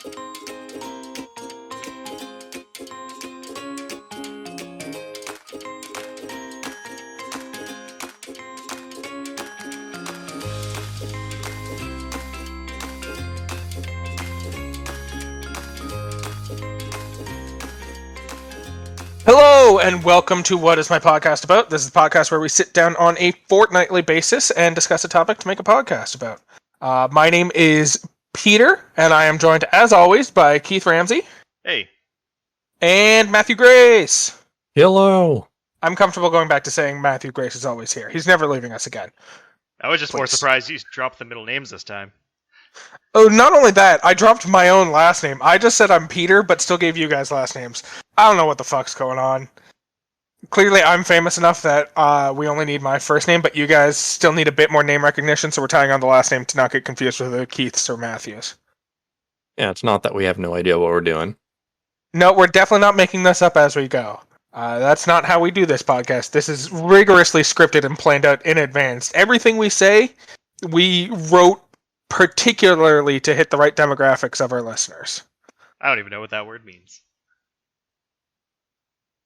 Hello, and welcome to What Is My Podcast About? This is the podcast where we sit down on a fortnightly basis and discuss a topic to make a podcast about. My name is Peter, and I am joined, as always, by Keith Ramsey. Hey. And Matthew Grace. Hello. I'm comfortable going back to saying Matthew Grace is always here. He's never leaving us again. I was just more surprised you dropped the middle names this time. Oh, not only that, I dropped my own last name. I just said I'm Peter, but still gave you guys last names. I don't know what the fuck's going on. Clearly, I'm famous enough that we only need my first name, but you guys still need a bit more name recognition, so we're tying on the last name to not get confused with the Keiths or Matthews. Yeah, it's not that we have no idea what we're doing. No, we're definitely not making this up as we go. That's not how we do this podcast. This is rigorously scripted and planned out in advance. Everything we say, we wrote particularly to hit the right demographics of our listeners. I don't even know what that word means.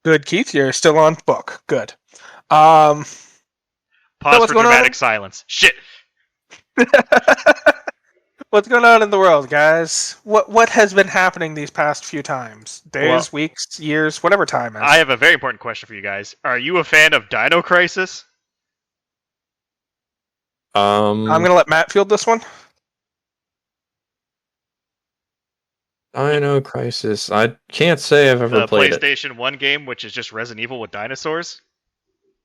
Good, Keith. You're still on book. Good. Pause for dramatic silence. Shit! What's going on in the world, guys? What has been happening these past few times? Days, weeks, years, whatever time is. I have a very important question for you guys. Are you a fan of Dino Crisis? I'm going to let Matt field this one. Dino Crisis. I can't say I've ever played it. The PlayStation 1 game, which is just Resident Evil with dinosaurs?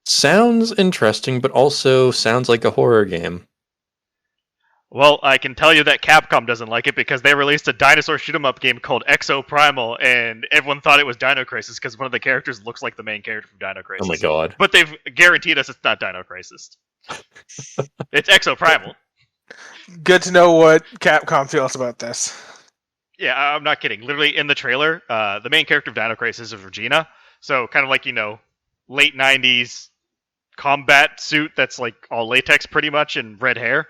Sounds interesting, but also sounds like a horror game. Well, I can tell you that Capcom doesn't like it because they released a dinosaur shoot-'em-up game called Exoprimal, and everyone thought it was Dino Crisis because one of the characters looks like the main character from Dino Crisis. Oh my god. But they've guaranteed us it's not Dino Crisis. It's Exoprimal. Good to know what Capcom feels about this. Yeah, I'm not kidding. Literally, in the trailer, the main character of Dino Crisis is Regina. So, kind of like, late 90s combat suit that's like all latex pretty much and red hair.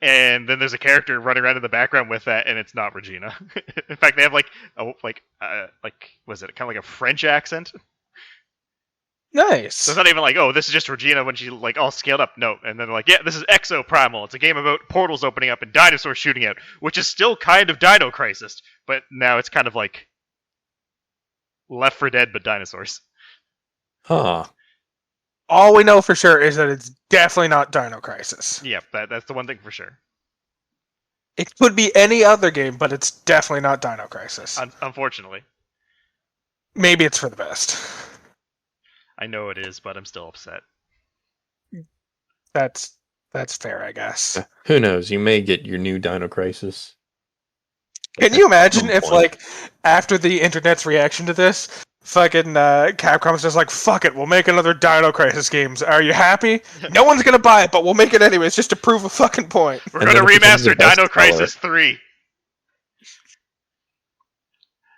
And then there's a character running around in the background with that, and it's not Regina. In fact, they have was it kind of like a French accent? Nice. So it's not even like, oh, this is just Regina when she's like all scaled up. No, and then they're like, yeah, this is Exoprimal. It's a game about portals opening up and dinosaurs shooting out, which is still kind of Dino Crisis, but now it's kind of like Left 4 Dead but dinosaurs. Huh. All we know for sure is that it's definitely not Dino Crisis. Yep, that's the one thing for sure. It could be any other game, but it's definitely not Dino Crisis. Unfortunately. Maybe it's for the best. I know it is, but I'm still upset. That's fair, I guess. Who knows? You may get your new Dino Crisis. Can you imagine if, after the internet's reaction to this, fucking Capcom's just like, fuck it, we'll make another Dino Crisis games. Are you happy? No one's gonna buy it, but we'll make it anyways, just to prove a fucking point. We're gonna remaster Dino Crisis 3.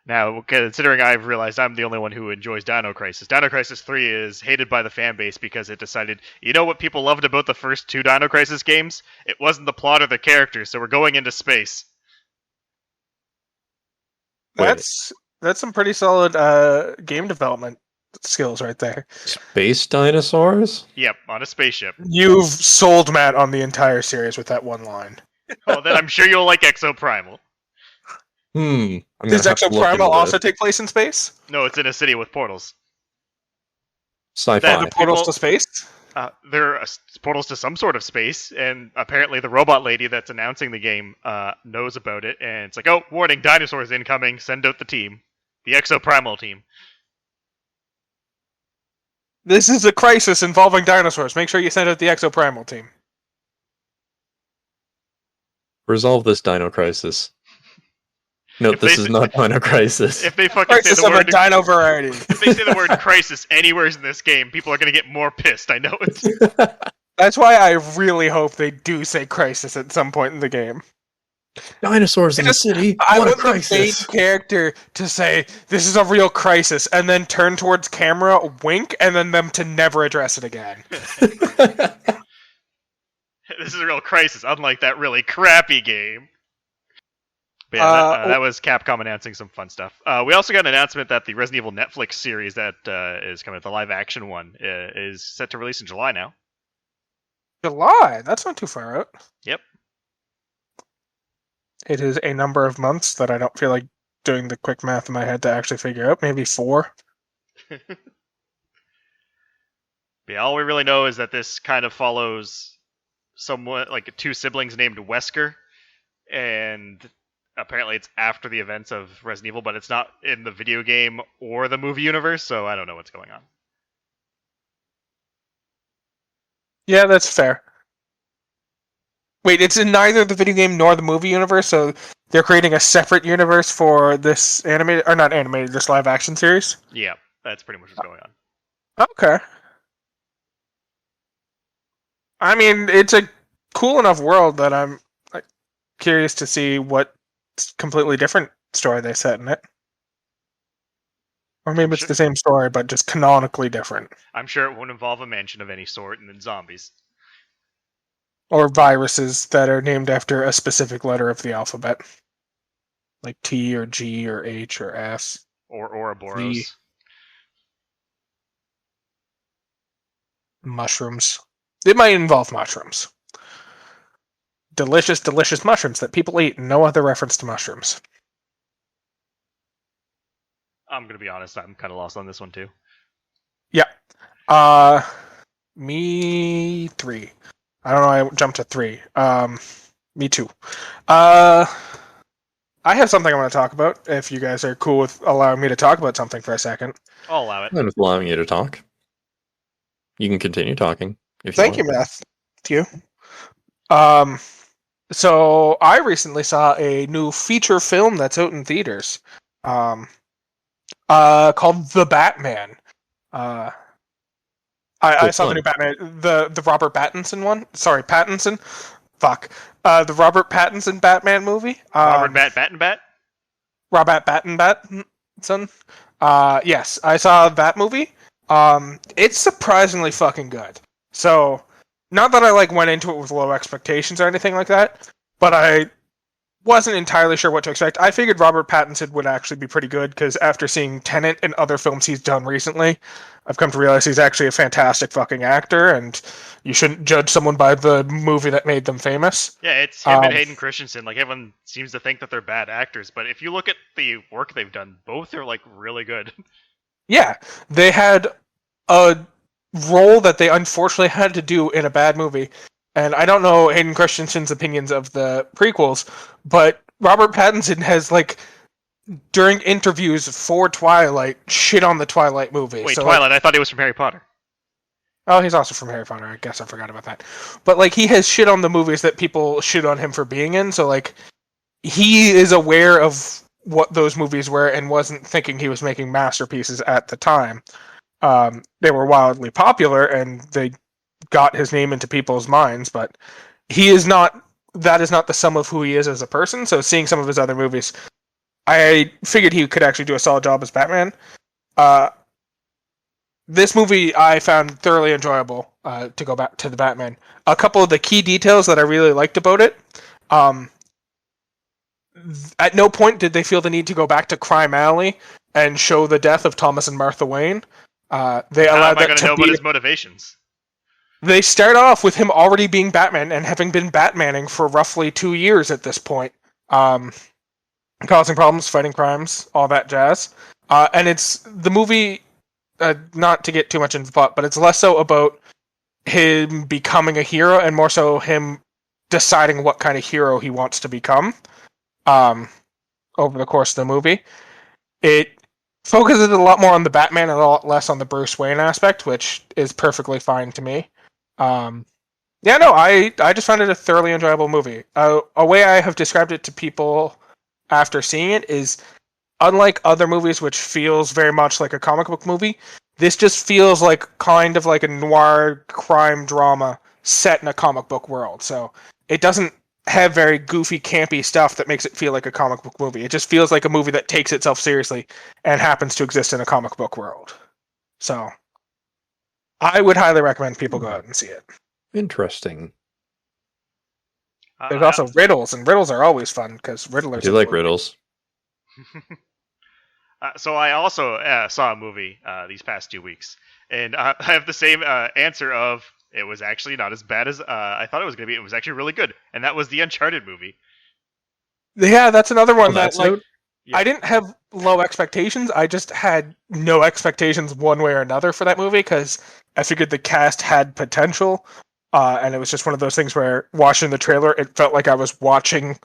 Now, considering I've realized I'm the only one who enjoys Dino Crisis 3 is hated by the fan base because it decided, you know what people loved about the first two Dino Crisis games? It wasn't the plot or the characters, so we're going into space. That's some pretty solid game development skills right there. Space dinosaurs? Yep, on a spaceship. You've sold Matt on the entire series with that one line. Well, then I'm sure you'll like Exoprimal. Does Exoprimal also take place in space? No, it's in a city with portals. Sci-fi. The portals to space? There are portals to some sort of space, and apparently the robot lady that's announcing the game knows about it, and it's like, oh, warning, dinosaurs incoming, send out the team. The Exoprimal team. This is a crisis involving dinosaurs. Make sure you send out the Exoprimal team. Resolve this Dino Crisis. No, this is not Dino Crisis. If they fucking crisis say the word of a dino variety. If they say the word crisis anywhere in this game, people are going to get more pissed. I know it. That's why I really hope they do say crisis at some point in the game. Dinosaurs in the city. I What a want the main crisis! character to say this is a real crisis, and then turn towards camera, wink, and then them to never address it again. This is a real crisis, unlike that really crappy game. But yeah, that was Capcom announcing some fun stuff. We also got an announcement that the Resident Evil Netflix series that is coming, the live action one, is set to release in July now. July? That's not too far out. Yep. It is a number of months that I don't feel like doing the quick math in my head to actually figure out. Maybe 4. Yeah, all we really know is that this kind of follows somewhat like 2 siblings named Wesker, and apparently it's after the events of Resident Evil, but it's not in the video game or the movie universe, so I don't know what's going on. Yeah, that's fair. Wait, it's in neither the video game nor the movie universe, so they're creating a separate universe for this animated, or not animated, this live action series? Yeah, that's pretty much what's going on. Okay. I mean, it's a cool enough world that I'm curious to see what completely different story they set in it. Or maybe it's the same story, but just canonically different. I'm sure it won't involve a mansion of any sort and then zombies. Or viruses that are named after a specific letter of the alphabet. Like T or G or H or S. Or Ouroboros. Mushrooms. It might involve mushrooms. Delicious, delicious mushrooms that people eat. No other reference to mushrooms. I'm going to be honest, I'm kind of lost on this one too. Yeah. Me 3. I don't know, I jumped to 3. Me too. I have something I want to talk about, if you guys are cool with allowing me to talk about something for a second. I'll allow it. I'm allowing you to talk. You can continue talking. Thank you, Matt. Thank you. So I recently saw a new feature film that's out in theaters. Called The Batman. I saw the new Batman, the Robert Pattinson one. Sorry, Pattinson. Fuck. The Robert Pattinson Batman movie. Robert Battenbat? Robert Pattinson. Yes, I saw that movie. It's surprisingly fucking good. So, not that I went into it with low expectations or anything like that, but I wasn't entirely sure what to expect. I figured Robert Pattinson would actually be pretty good, because after seeing Tenet and other films he's done recently, I've come to realize he's actually a fantastic fucking actor, and you shouldn't judge someone by the movie that made them famous. Yeah, it's him and Hayden Christensen. Everyone seems to think that they're bad actors, but if you look at the work they've done, both are really good. Yeah, they had a role that they unfortunately had to do in a bad movie. And I don't know Hayden Christensen's opinions of the prequels, but Robert Pattinson has, during interviews for Twilight, shit on the Twilight movie. Wait, so, Twilight? I thought he was from Harry Potter. Oh, he's also from Harry Potter. I guess I forgot about that. But, he has shit on the movies that people shit on him for being in, so, he is aware of what those movies were and wasn't thinking he was making masterpieces at the time. They were wildly popular, and they got his name into people's minds, but that is not the sum of who he is as a person. So seeing some of his other movies, I figured he could actually do a solid job as Batman. This movie I found thoroughly enjoyable, to go back to the Batman. A couple of the key details that I really liked about it, at no point did they feel the need to go back to Crime Alley and show the death of Thomas and Martha Wayne. They allowed that to know about his motivations? They start off with him already being Batman and having been Batmaning for roughly 2 years at this point. Causing problems, fighting crimes, all that jazz. And it's the movie, not to get too much into the plot, but it's less so about him becoming a hero and more so him deciding what kind of hero he wants to become over the course of the movie. It focuses a lot more on the Batman and a lot less on the Bruce Wayne aspect, which is perfectly fine to me. I just found it a thoroughly enjoyable movie. A way I have described it to people after seeing it is, unlike other movies which feels very much like a comic book movie, this just feels kind of like a noir crime drama set in a comic book world. So it doesn't have very goofy, campy stuff that makes it feel like a comic book movie. It just feels like a movie that takes itself seriously and happens to exist in a comic book world. So I would highly recommend people go out and see it. Interesting. There's also riddles, and riddles are always fun because I riddlers. do like riddles. So I also saw a movie these past 2 weeks, and I have the same answer of it was actually not as bad as I thought it was going to be. It was actually really good, and that was the Uncharted movie. Yeah, that's another one that that's out? Yeah. I didn't have low expectations. I just had no expectations one way or another for that movie because I figured the cast had potential, and it was just one of those things where watching the trailer, it felt like I was watching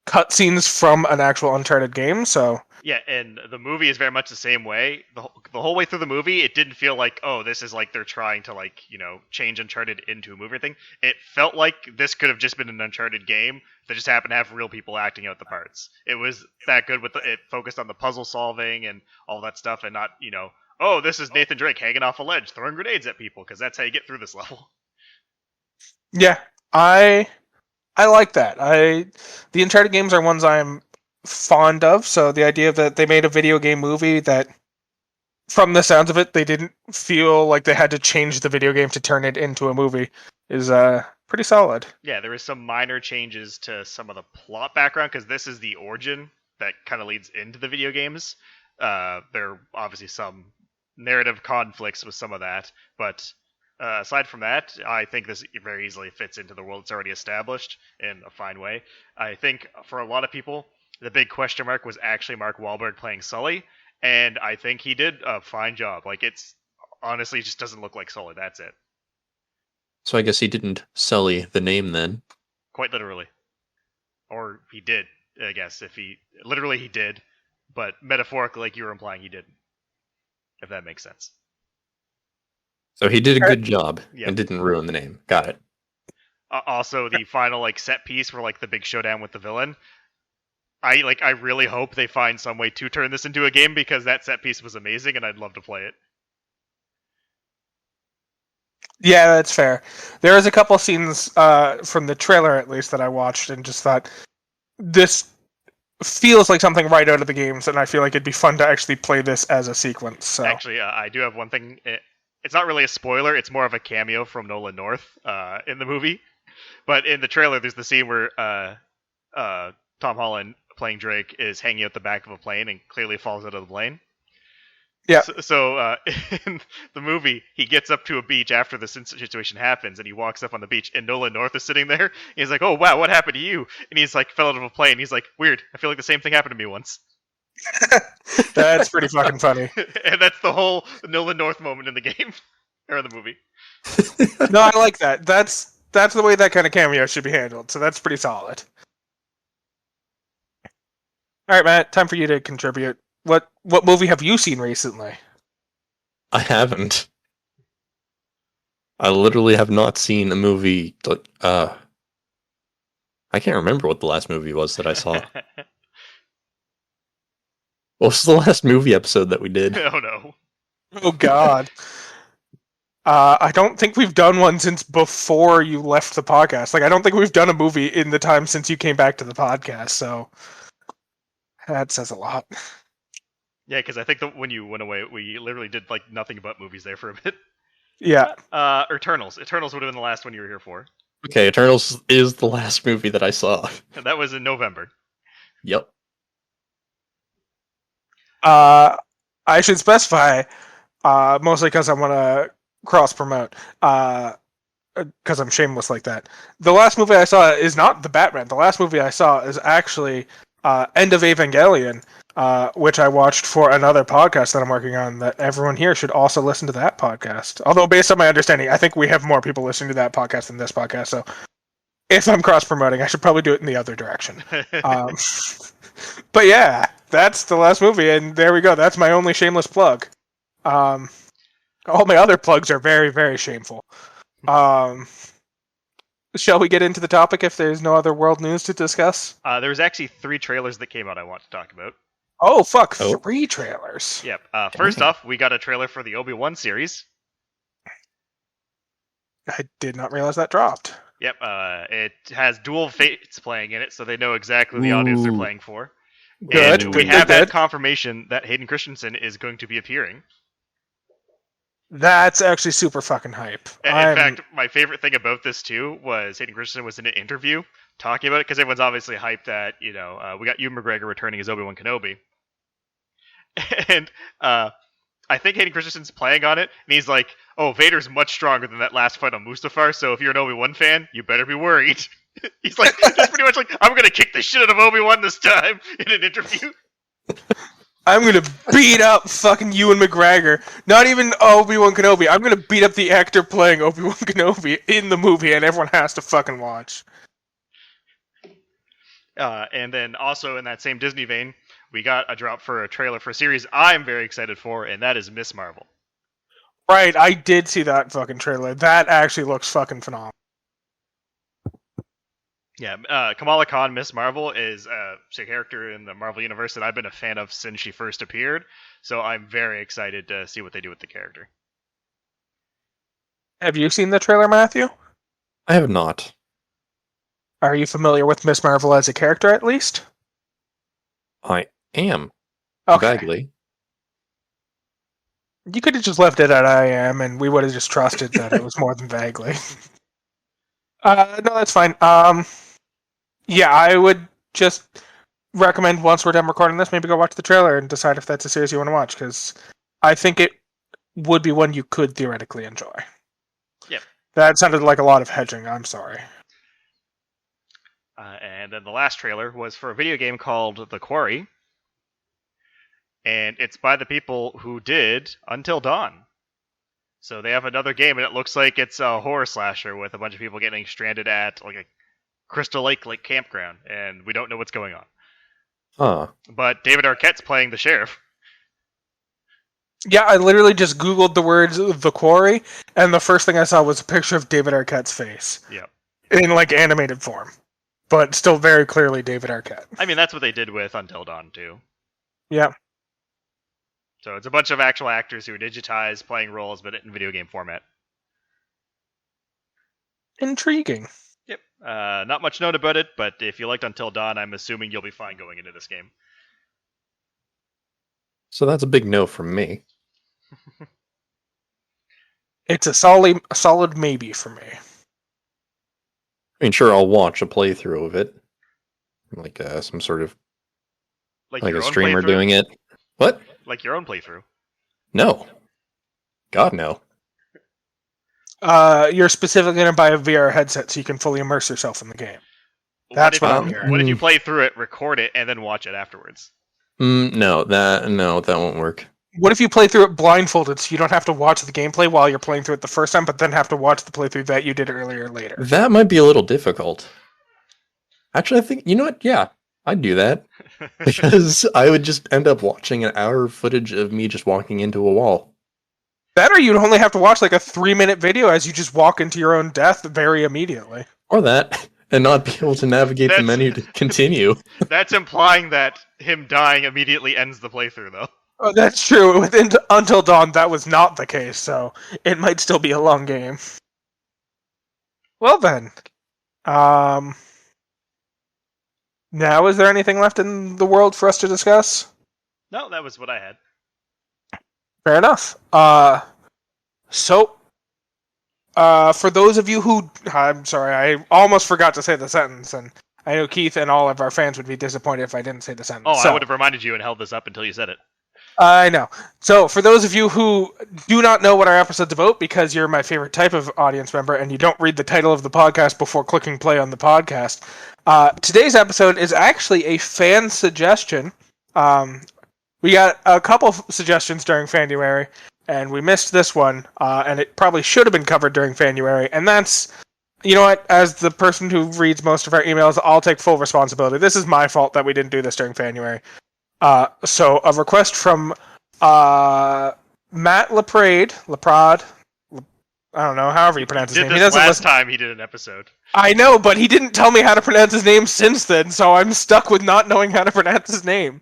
cutscenes from an actual Uncharted game. So Yeah, and the movie is very much the same way. The whole way through the movie, it didn't feel like, oh, this is like they're trying to change Uncharted into a movie or thing. It felt like this could have just been an Uncharted game that just happened to have real people acting out the parts. It was that good with it focused on the puzzle solving and all that stuff, and not oh, this is Nathan Drake hanging off a ledge throwing grenades at people because that's how you get through this level. yeah, I like that. The Uncharted games are ones I'm fond of. So the idea that they made a video game movie that, from the sounds of it, they didn't feel like they had to change the video game to turn it into a movie is pretty solid. Yeah, there was some minor changes to some of the plot background because this is the origin that kind of leads into the video games. There are obviously some narrative conflicts with some of that, but aside from that, I think this very easily fits into the world it's already established in a fine way. I think for a lot of people, the big question mark was actually Mark Wahlberg playing Sully, and I think he did a fine job. Like, it's honestly just doesn't look like Sully, that's it. So I guess he didn't sully the name then. Quite literally. Or he did, I guess. Literally he did, but metaphorically, like you were implying, he didn't. If that makes sense. So he did a good job Yep. and didn't ruin the name. Got it. Also, the final set piece for the big showdown with the villain. I really hope they find some way to turn this into a game because that set piece was amazing and I'd love to play it. Yeah, that's fair. There was a couple scenes from the trailer, at least, that I watched and just thought, this feels like something right out of the games, and I feel like it'd be fun to actually play this as a sequence. So. Actually, I do have one thing. It's not really a spoiler. It's more of a cameo from Nolan North in the movie. But in the trailer, there's the scene where Tom Holland, playing Drake, is hanging out the back of a plane and clearly falls out of the plane. Yeah. So in the movie, he gets up to a beach after the situation happens, and he walks up on the beach, and Nolan North is sitting there. He's like, "Oh wow, what happened to you?" And he's like, "Fell out of a plane." He's like, "Weird. I feel like the same thing happened to me once." That's pretty fucking funny. And that's the whole Nolan North moment in the game or in the movie. No, I like that. That's the way that kind of cameo should be handled. So that's pretty solid. All right, Matt. Time for you to contribute. What movie have you seen recently? I haven't. I literally have not seen a movie. I can't remember what the last movie was that I saw. What was the last movie episode that we did? Oh no. Oh God. I don't think we've done one since before you left the podcast. I don't think we've done a movie in the time since you came back to the podcast. So that says a lot. Yeah, because I think that when you went away, we literally did nothing but movies there for a bit. Yeah. Eternals. Eternals would have been the last one you were here for. Okay, Eternals is the last movie that I saw. And that was in November. Yep. I should specify, mostly because I want to cross-promote, because I'm shameless like that. The last movie I saw is not The Batman. The last movie I saw is actually End of Evangelion, which I watched for another podcast that I'm working on, that everyone here should also listen to that podcast. Although, based on my understanding, I think we have more people listening to that podcast than this podcast, so if I'm cross-promoting, I should probably do it in the other direction. But yeah, that's the last movie, and there we go. That's my only shameless plug. All my other plugs are very, very shameful. Shall we get into the topic if there's no other world news to discuss? There's actually 3 trailers that came out I want to talk about. Oh, fuck. 3 trailers. Yep. First off, we got a trailer for the Obi-Wan series. I did not realize that dropped. Yep. It has dual fates playing in it, so they know exactly the audience they're playing for. Good. And we have had confirmation that Hayden Christensen is going to be appearing. That's actually super fucking hype. In fact, my favorite thing about this too was Hayden Christensen was in an interview talking about it because everyone's obviously hyped that we got Ewan McGregor returning as Obi-Wan Kenobi, and I think Hayden Christensen's playing on it, and he's like, "Oh, Vader's much stronger than that last fight on Mustafar, so if you're an Obi-Wan fan, you better be worried." He's like, just pretty much like, "I'm gonna kick the shit out of Obi-Wan this time" in an interview. I'm gonna beat up fucking Ewan McGregor. Not even Obi-Wan Kenobi. I'm gonna beat up the actor playing Obi-Wan Kenobi in the movie, and everyone has to fucking watch. And then also in that same Disney vein, we got a drop for a trailer for a series I'm very excited for, and that is Miss Marvel. Right, I did see that fucking trailer. That actually looks fucking phenomenal. Yeah, Kamala Khan, Miss Marvel, is a character in the Marvel Universe that I've been a fan of since she first appeared, so I'm very excited to see what they do with the character. Have you seen the trailer, Matthew? I have not. Are you familiar with Miss Marvel as a character, at least? I am. Okay. Vaguely. You could have just left it at I am, and we would have just trusted that it was more than vaguely. No, that's fine. Yeah, I would just recommend once we're done recording this, maybe go watch the trailer and decide if that's a series you want to watch, because I think it would be one you could theoretically enjoy. Yep. That sounded like a lot of hedging, I'm sorry. And then the last trailer was for a video game called The Quarry, and it's by the people who did Until Dawn. So they have another game, and it looks like it's a horror slasher with a bunch of people getting stranded at like a Crystal Lake campground, and we don't know what's going on. Huh. But David Arquette's playing the sheriff. Yeah, I literally just Googled the words The Quarry, and the first thing I saw was a picture of David Arquette's face. Yep. In animated form. But still very clearly David Arquette. I mean, that's what they did with Until Dawn, too. Yeah. So it's a bunch of actual actors who are digitized, playing roles, but in video game format. Intriguing. Yep. Not much known about it, but if you liked Until Dawn, I'm assuming you'll be fine going into this game. So that's a big no from me. It's a solid maybe for me. I mean, sure, I'll watch a playthrough of it. Like some sort of... Like your a own streamer playthrough? doing it. What? Like your own playthrough. No. God, no. You're specifically going to buy a VR headset so you can fully immerse yourself in the game. That's what I'm hearing. What if you play through it, record it, and then watch it afterwards? No, that won't work. What if you play through it blindfolded so you don't have to watch the gameplay while you're playing through it the first time, but then have to watch the playthrough that you did earlier later? That might be a little difficult. Actually, I think, you know what? Yeah, I'd do that. Because I would just end up watching an hour of footage of me just walking into a wall. That or you'd only have to watch a 3-minute video as you just walk into your own death very immediately. Or that, and not be able to navigate the menu to continue. That's implying that him dying immediately ends the playthrough, though. Oh, that's true. With Until Dawn, that was not the case, so it might still be a long game. Well then, now is there anything left in the world for us to discuss? No, that was what I had. Fair enough. For those of you who... I'm sorry, I almost forgot to say the sentence, and I know Keith and all of our fans would be disappointed if I didn't say the sentence. Oh, I would have reminded you and held this up until you said it. I know. So, for those of you who do not know what our episode's about, because you're my favorite type of audience member and you don't read the title of the podcast before clicking play on the podcast, today's episode is actually a fan suggestion. We got a couple suggestions during Fanuary, and we missed this one, and it probably should have been covered during Fanuary, and that's... You know what? As the person who reads most of our emails, I'll take full responsibility. This is my fault that we didn't do this during Fanuary. So a request from Matt Laprade, I don't know, however you pronounce his name. He doesn't last time he did an episode. I know, but he didn't tell me how to pronounce his name since then, so I'm stuck with not knowing how to pronounce his name.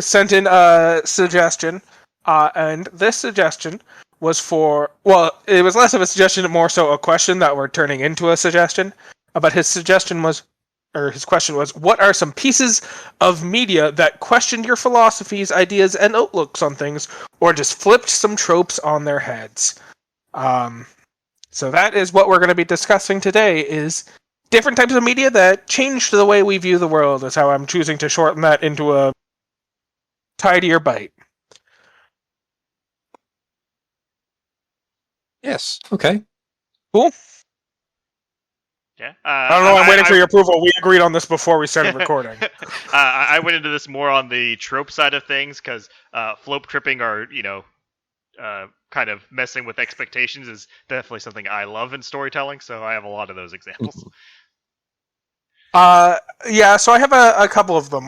Sent in a suggestion, and this suggestion was for... Well, it was less of a suggestion and more so a question that we're turning into a suggestion. But his suggestion was... Or his question was, what are some pieces of media that questioned your philosophies, ideas, and outlooks on things, or just flipped some tropes on their heads? So that is what we're going to be discussing today, is different types of media that changed the way we view the world. Is how I'm choosing to shorten that into a tidier bite. Yes. Okay. Cool. Yeah. I don't know. I'm waiting for your approval. We agreed on this before we started recording. I went into this more on the trope side of things because flope tripping or kind of messing with expectations is definitely something I love in storytelling. So I have a lot of those examples. Yeah, so I have a couple of them.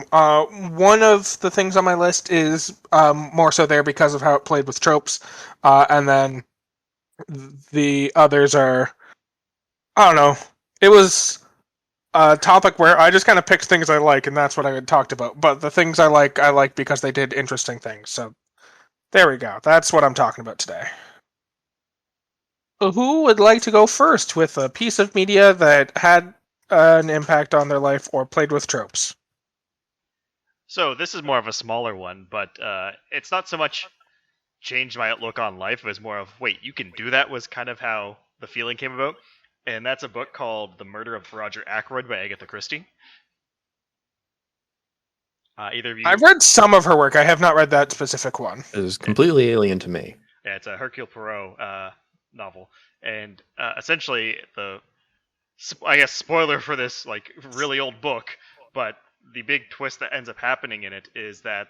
One of the things on my list is more so there because of how it played with tropes, and then the others are, I don't know. It was a topic where I just kind of picked things I like, and that's what I had talked about. But the things I like because they did interesting things. So there we go. That's what I'm talking about today. So who would like to go first with a piece of media that had an impact on their life or played with tropes? So this is more of a smaller one, but it's not so much changed my outlook on life. It was more of, wait, you can do that was kind of how the feeling came about. And that's a book called The Murder of Rodger Ackroyd by Agatha Christie. Either of you... I've read some of her work. I have not read that specific one. It is completely alien to me. Yeah, it's a Hercule Poirot novel. And essentially, I guess spoiler for this like really old book, but the big twist that ends up happening in it is that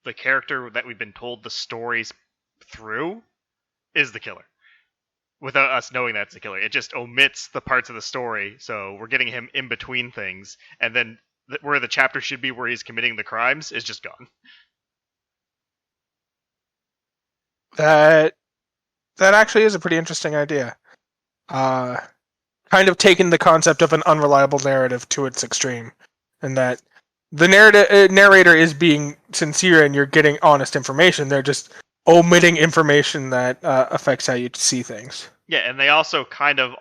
the character that we've been told the stories through is the killer. Without us knowing that's the killer. It just omits the parts of the story, so we're getting him in between things, and then where the chapter should be where he's committing the crimes is just gone. That actually is a pretty interesting idea. Kind of taking the concept of an unreliable narrative to its extreme, and that the narrator is being sincere and you're getting honest information. They're just omitting information that affects how you see things. Yeah, and they also kind of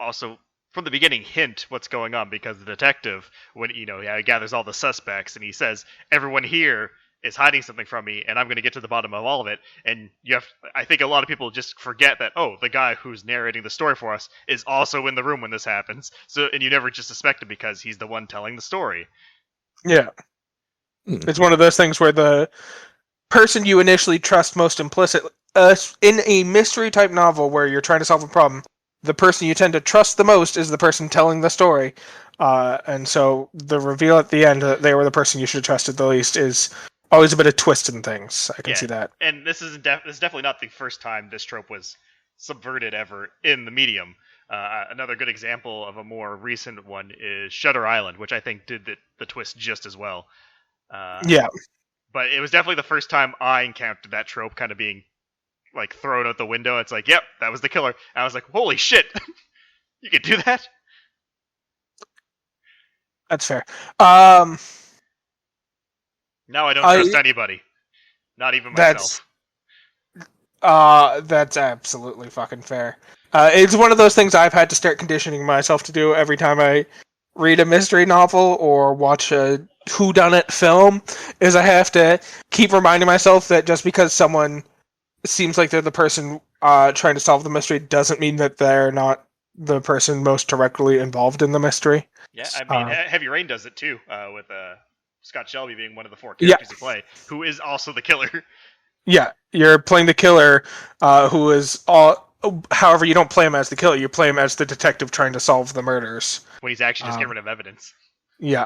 from the beginning hint what's going on, because the detective, when he gathers all the suspects and he says everyone here is hiding something from me and I'm going to get to the bottom of all of it, and I think a lot of people just forget that, oh, the guy who's narrating the story for us is also in the room when this happens, and you never just suspect him because he's the one telling the story. Yeah. It's one of those things where the person you initially trust most implicitly, in a mystery type novel where you're trying to solve a problem, the person you tend to trust the most is the person telling the story, and so the reveal at the end that they were the person you should have trusted the least is always a bit of twist in things. I can see that. And this is definitely not the first time this trope was subverted ever in the medium. Another good example of a more recent one is Shutter Island, which I think did the twist just as well. Yeah. But it was definitely the first time I encountered that trope kind of being like thrown out the window. It's like, yep, that was the killer. And I was like, holy shit, you could do that? That's fair. Now I don't trust anybody. Not even myself. That's absolutely fucking fair. It's one of those things I've had to start conditioning myself to do every time I read a mystery novel or watch a whodunit film, is I have to keep reminding myself that just because someone seems like they're the person trying to solve the mystery doesn't mean that they're not the person most directly involved in the mystery. Yeah, I mean, Heavy Rain does it too, with Scott Shelby being one of the four characters you play, who is also the killer. Yeah, you're playing the killer, who is all. However, you don't play him as the killer. You play him as the detective trying to solve the murders. When he's actually just getting rid of evidence. Yeah.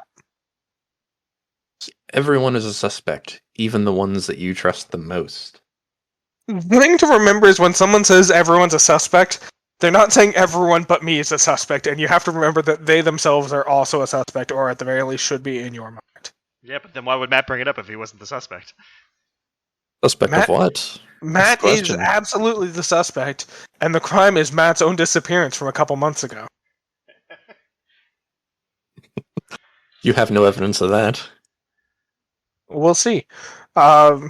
Everyone is a suspect, even the ones that you trust the most. The thing to remember is when someone says everyone's a suspect, they're not saying everyone but me is a suspect, and you have to remember that they themselves are also a suspect, or at the very least should be in your mind. Yeah, but then why would Matt bring it up if he wasn't the suspect? Suspect of what? Matt is absolutely the suspect, and the crime is Matt's own disappearance from a couple months ago. You have no evidence of that. We'll see. I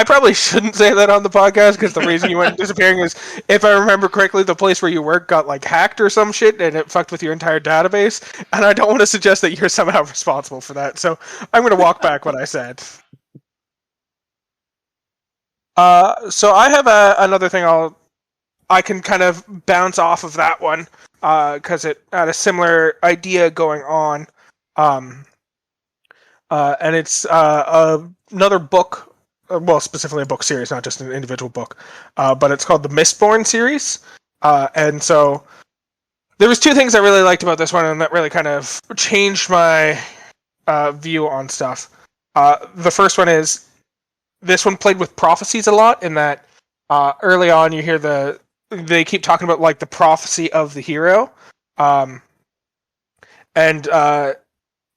probably shouldn't say that on the podcast, because the reason you went disappearing is, if I remember correctly, the place where you work got like hacked or some shit, and it fucked with your entire database, and I don't want to suggest that you're somehow responsible for that, so I'm going to walk back what I said. So I have another thing I'll I can kind of bounce off of that one because it had a similar idea going on. And it's another book, well, specifically a book series, not just an individual book, but it's called the Mistborn Series. And so there was two things I really liked about this one, and that really kind of changed my view on stuff. The first one is this one played with prophecies a lot, in that early on you hear they keep talking about like the prophecy of the hero, and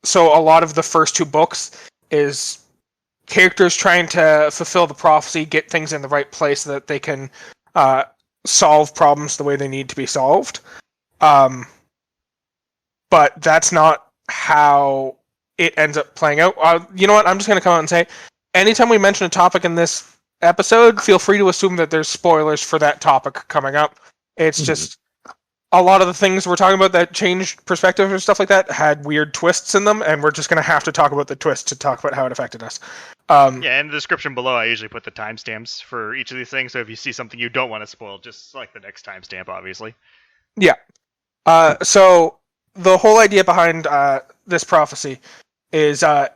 so a lot of the first two books is characters trying to fulfill the prophecy, get things in the right place so that they can solve problems the way they need to be solved. But that's not how it ends up playing out. You know what? I'm just going to come out and say, anytime we mention a topic in this episode, feel free to assume that there's spoilers for that topic coming up. It's just a lot of the things we're talking about that changed perspective and stuff like that had weird twists in them, and we're just going to have to talk about the twist to talk about how it affected us. Yeah, in the description below, I usually put the timestamps for each of these things, so if you see something you don't want to spoil, just select the next timestamp, obviously. Yeah. So the whole idea behind this prophecy is one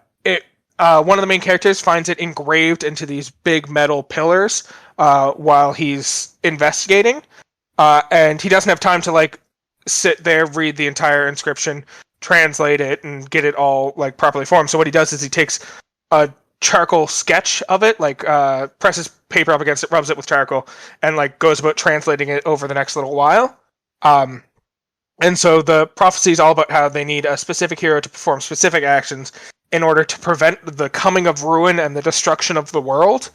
of the main characters finds it engraved into these big metal pillars while he's investigating. And he doesn't have time to like sit there, read the entire inscription, translate it, and get it all like properly formed. So what he does is he takes a charcoal sketch of it, like presses paper up against it, rubs it with charcoal, and like goes about translating it over the next little while. And so the prophecy is all about how they need a specific hero to perform specific actions in order to prevent the coming of ruin and the destruction of the world.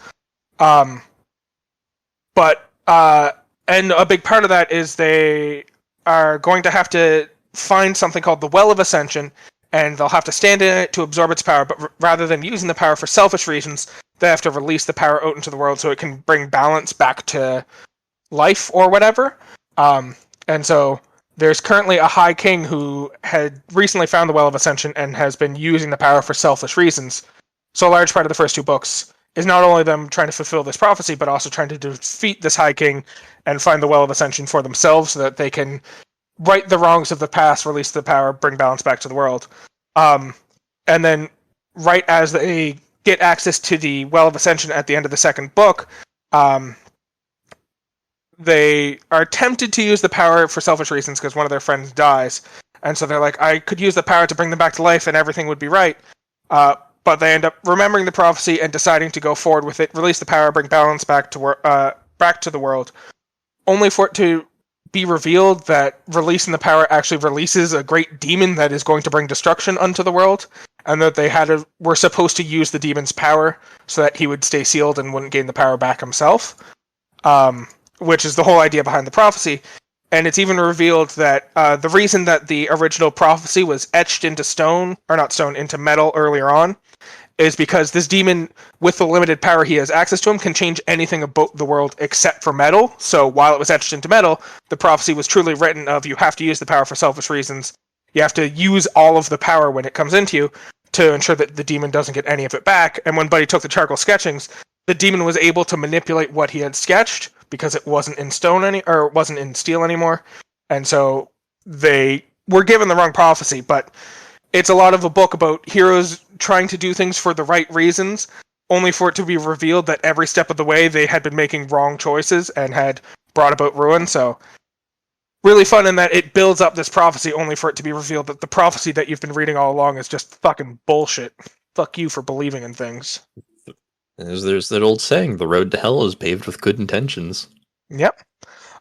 And a big part of that is they are going to have to find something called the Well of Ascension, and they'll have to stand in it to absorb its power, but rather than using the power for selfish reasons, they have to release the power out into the world so it can bring balance back to life or whatever. And so there's currently a High King who had recently found the Well of Ascension and has been using the power for selfish reasons. So a large part of the first two books is not only them trying to fulfill this prophecy, but also trying to defeat this High King and find the Well of Ascension for themselves so that they can right the wrongs of the past, release the power, bring balance back to the world. And then right as they get access to the Well of Ascension at the end of the second book, they are tempted to use the power for selfish reasons because one of their friends dies. And so they're like, I could use the power to bring them back to life and everything would be right. But they end up remembering the prophecy and deciding to go forward with it, release the power, bring balance back to the world, only for it to be revealed that releasing the power actually releases a great demon that is going to bring destruction unto the world, and that they were supposed to use the demon's power so that he would stay sealed and wouldn't gain the power back himself, which is the whole idea behind the prophecy. And it's even revealed that the reason that the original prophecy was etched into into metal earlier on, is because this demon, with the limited power he has access to him, can change anything about the world except for metal. So while it was etched into metal, the prophecy was truly written of you have to use the power for selfish reasons. You have to use all of the power when it comes into you to ensure that the demon doesn't get any of it back. And when Buddy took the charcoal sketchings, the demon was able to manipulate what he had sketched because it wasn't in wasn't in steel anymore. And so they were given the wrong prophecy, but it's a lot of a book about heroes trying to do things for the right reasons, only for it to be revealed that every step of the way they had been making wrong choices and had brought about ruin. So really fun in that it builds up this prophecy only for it to be revealed that the prophecy that you've been reading all along is just fucking bullshit. Fuck you for believing in things. There's that old saying, the road to hell is paved with good intentions. Yep.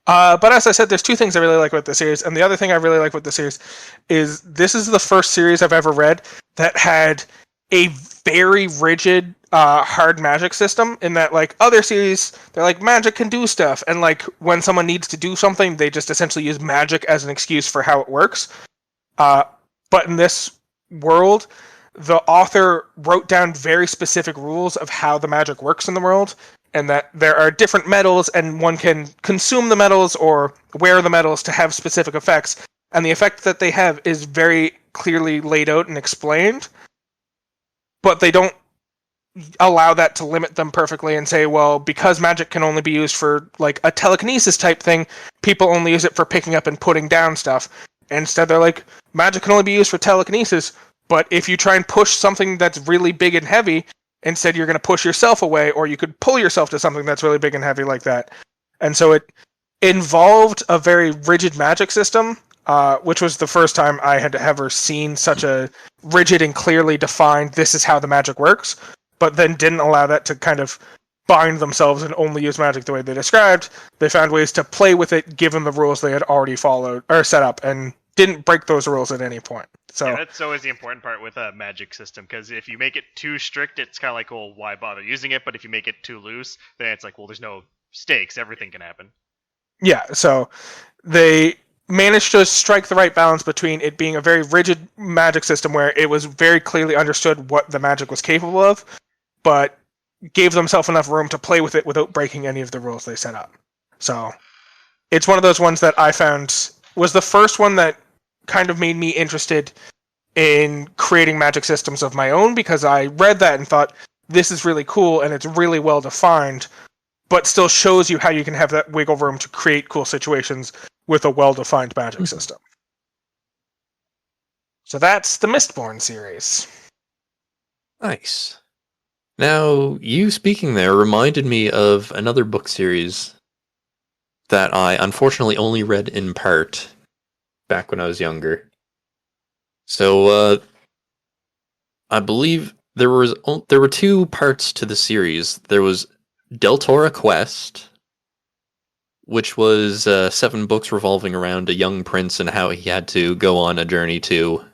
But as I said, there's two things I really like about the series, and the other thing I really like with the series is this is the first series I've ever read that had a very rigid hard magic system, in that like other series, they're like magic can do stuff, and like when someone needs to do something, they just essentially use magic as an excuse for how it works. But in this world, the author wrote down very specific rules of how the magic works in the world, and that there are different metals, and one can consume the metals or wear the metals to have specific effects, and the effect that they have is very clearly laid out and explained, but they don't allow that to limit them perfectly and say, well, because magic can only be used for like a telekinesis type thing, people only use it for picking up and putting down stuff. Instead, they're like, magic can only be used for telekinesis, but if you try and push something that's really big and heavy, instead you're going to push yourself away, or you could pull yourself to something that's really big and heavy like that. And so it involved a very rigid magic system, which was the first time I had ever seen such a rigid and clearly defined, this is how the magic works, but then didn't allow that to kind of bind themselves and only use magic the way they described. They found ways to play with it given the rules they had already followed or set up, and didn't break those rules at any point. So yeah, that's always the important part with a magic system, because if you make it too strict, it's kind of like, well, why bother using it? But if you make it too loose, then it's like, well, there's no stakes. Everything can happen. yeah, so they managed to strike the right balance between it being a very rigid magic system where it was very clearly understood what the magic was capable of, but gave themselves enough room to play with it without breaking any of the rules they set up. So it's one of those ones that I found was the first one that kind of made me interested in creating magic systems of my own, because I read that and thought, this is really cool and it's really well defined, but still shows you how you can have that wiggle room to create cool situations with a well-defined magic system. So that's the Mistborn series. Nice. Now, you speaking there reminded me of another book series that I unfortunately only read in part back when I was younger. So, I believe there were two parts to the series. There was Deltora Quest, which was 7 books revolving around a young prince and how he had to go on a journey to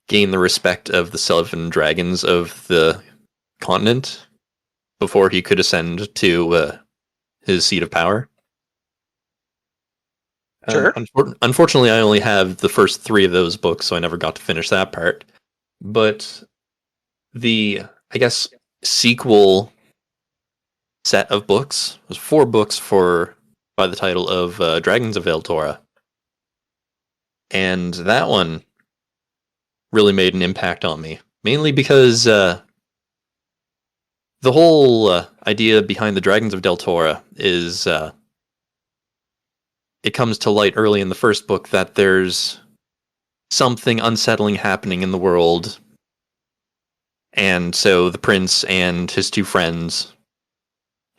gain the respect of the 7 dragons of the continent before he could ascend to his seat of power. Sure. Unfortunately, I only have the first 3 of those books, so I never got to finish that part. But the, I guess, sequel set of books was 4 books by the title of Dragons of Deltora. And that one really made an impact on me. Mainly because the whole idea behind the Dragons of Deltora is it comes to light early in the first book that there's something unsettling happening in the world. And so the prince and his 2 friends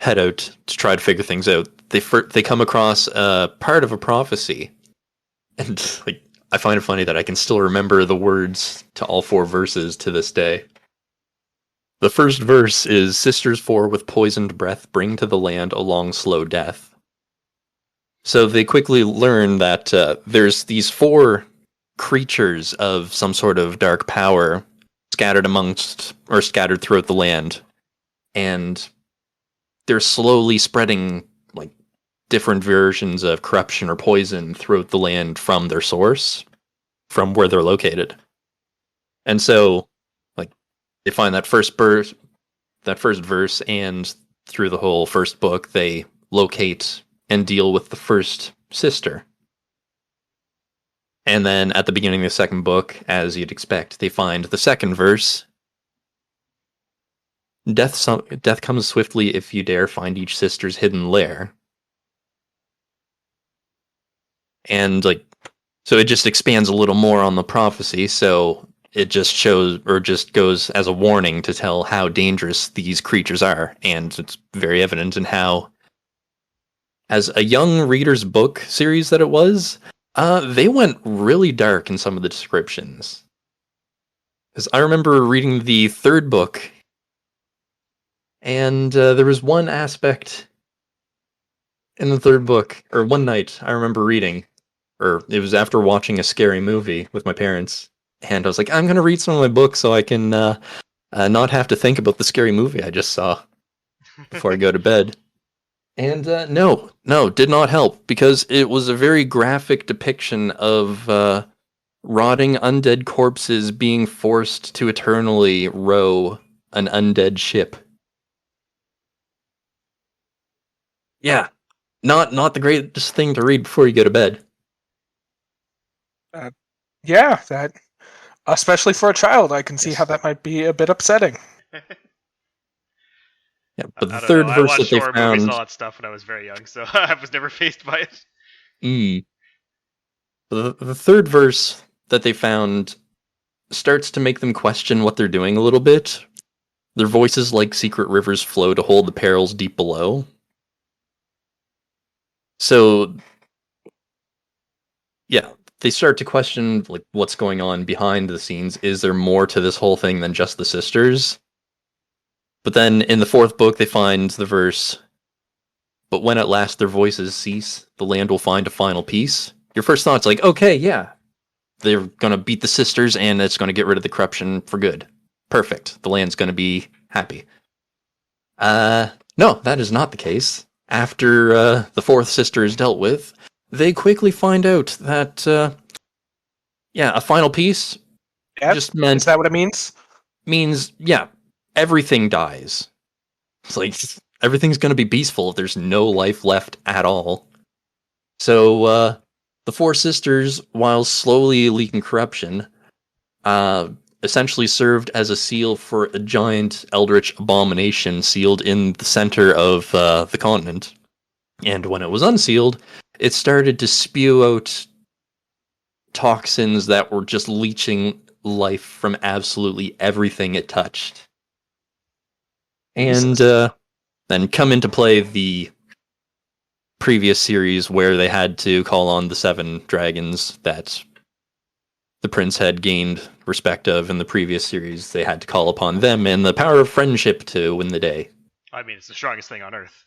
head out to try to figure things out. They come across part of a prophecy. And like, I find it funny that I can still remember the words to all 4 verses to this day. The first verse is, "Sisters 4 with poisoned breath bring to the land a long, slow death." So they quickly learn that there's these 4 creatures of some sort of dark power scattered throughout the land, and they're slowly spreading like different versions of corruption or poison throughout the land from their source, from where they're located. And so, like, they find that first verse, and through the whole first book, they locate and deal with the first sister. And then at the beginning of the second book, as you'd expect, they find the second verse. Death comes swiftly if you dare find each sister's hidden lair. And so it just expands a little more on the prophecy, so it just goes as a warning to tell how dangerous these creatures are. And it's very evident in how, as a young reader's book series that it was, they went really dark in some of the descriptions. Because I remember reading the third book, and there was one aspect in the third book, or one night I remember reading, or it was after watching a scary movie with my parents, and I was like, I'm going to read some of my books so I can not have to think about the scary movie I just saw before I go to bed. And no, did not help, because it was a very graphic depiction of rotting undead corpses being forced to eternally row an undead ship. Yeah, not the greatest thing to read before you go to bed. Yeah, that, especially for a child, I can see Yes. how that might be a bit upsetting. Yeah, but the I don't know. third I verse that watched they horror movies and all found, that stuff when I was very young, so I was never faced by it. the third verse that they found starts to make them question what they're doing a little bit. Their voices like secret rivers flow to hold the perils deep below. So, yeah, they start to question like what's going on behind the scenes. Is there more to this whole thing than just the sisters? But then in the fourth book, they find the verse, "But when at last their voices cease, the land will find a final peace." Your first thought's like, okay, yeah, they're gonna beat the sisters and it's gonna get rid of the corruption for good. Perfect. The land's gonna be happy. No, that is not the case. After the fourth sister is dealt with, they quickly find out that, a final peace Yeah, just meant is that what it means? means, yeah, everything dies. It's like everything's going to be peaceful if there's no life left at all. So the four sisters, while slowly leaking corruption, essentially served as a seal for a giant eldritch abomination sealed in the center of the continent. And when it was unsealed, it started to spew out toxins that were just leeching life from absolutely everything it touched. And then come into play the previous series where they had to call on the 7 dragons that the prince had gained respect of in the previous series. They had to call upon them and the power of friendship to win the day. I mean, it's the strongest thing on Earth.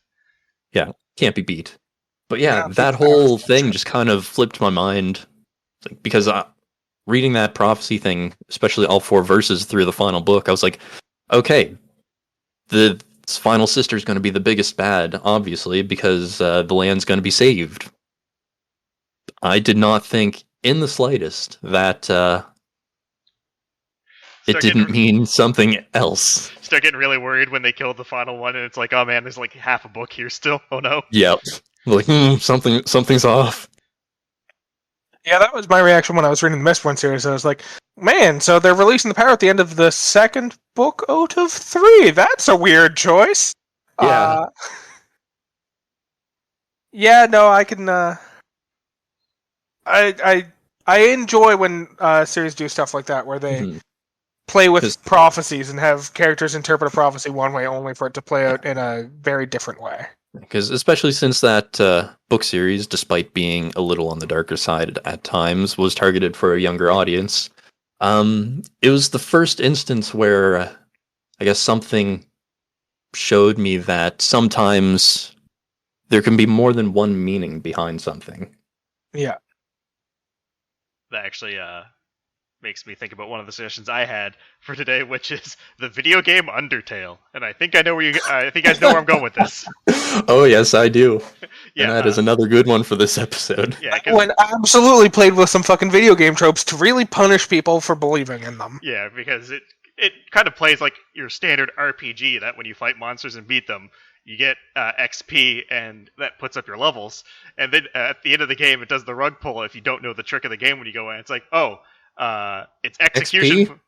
Yeah, can't be beat. But yeah, Yeah, that whole thing just kind of flipped my mind. Because reading that prophecy thing, especially all 4 verses through the final book, I was like, okay, the final sister is going to be the biggest bad, obviously, because the land's going to be saved. I did not think in the slightest that it didn't mean something else. Start getting really worried when they killed the final one, and it's like, oh man, there's like half a book here still. Oh no. Yep. Like, something's off. Yeah, that was my reaction when I was reading the Mistborn series. I was like, man, so they're releasing the power at the end of the second book out of 3. That's a weird choice. Yeah. Yeah, no, I can. I enjoy when series do stuff like that, where they play with prophecies and have characters interpret a prophecy one way only for it to play out in a very different way. Because especially since that book series, despite being a little on the darker side at times, was targeted for a younger audience, it was the first instance where I guess something showed me that sometimes there can be more than one meaning behind something. Yeah. That actually makes me think about one of the suggestions I had for today, which is the video game Undertale. And I think I know where I think you guys know where I'm going with this. Oh yes, I do. Yeah, and that is another good one for this episode. Yeah, when absolutely played with some fucking video game tropes to really punish people for believing in them. Yeah, because it kind of plays like your standard RPG, that when you fight monsters and beat them, you get XP, and that puts up your levels. And then at the end of the game, it does the rug pull if you don't know the trick of the game when you go in. It's like, oh, it's execution.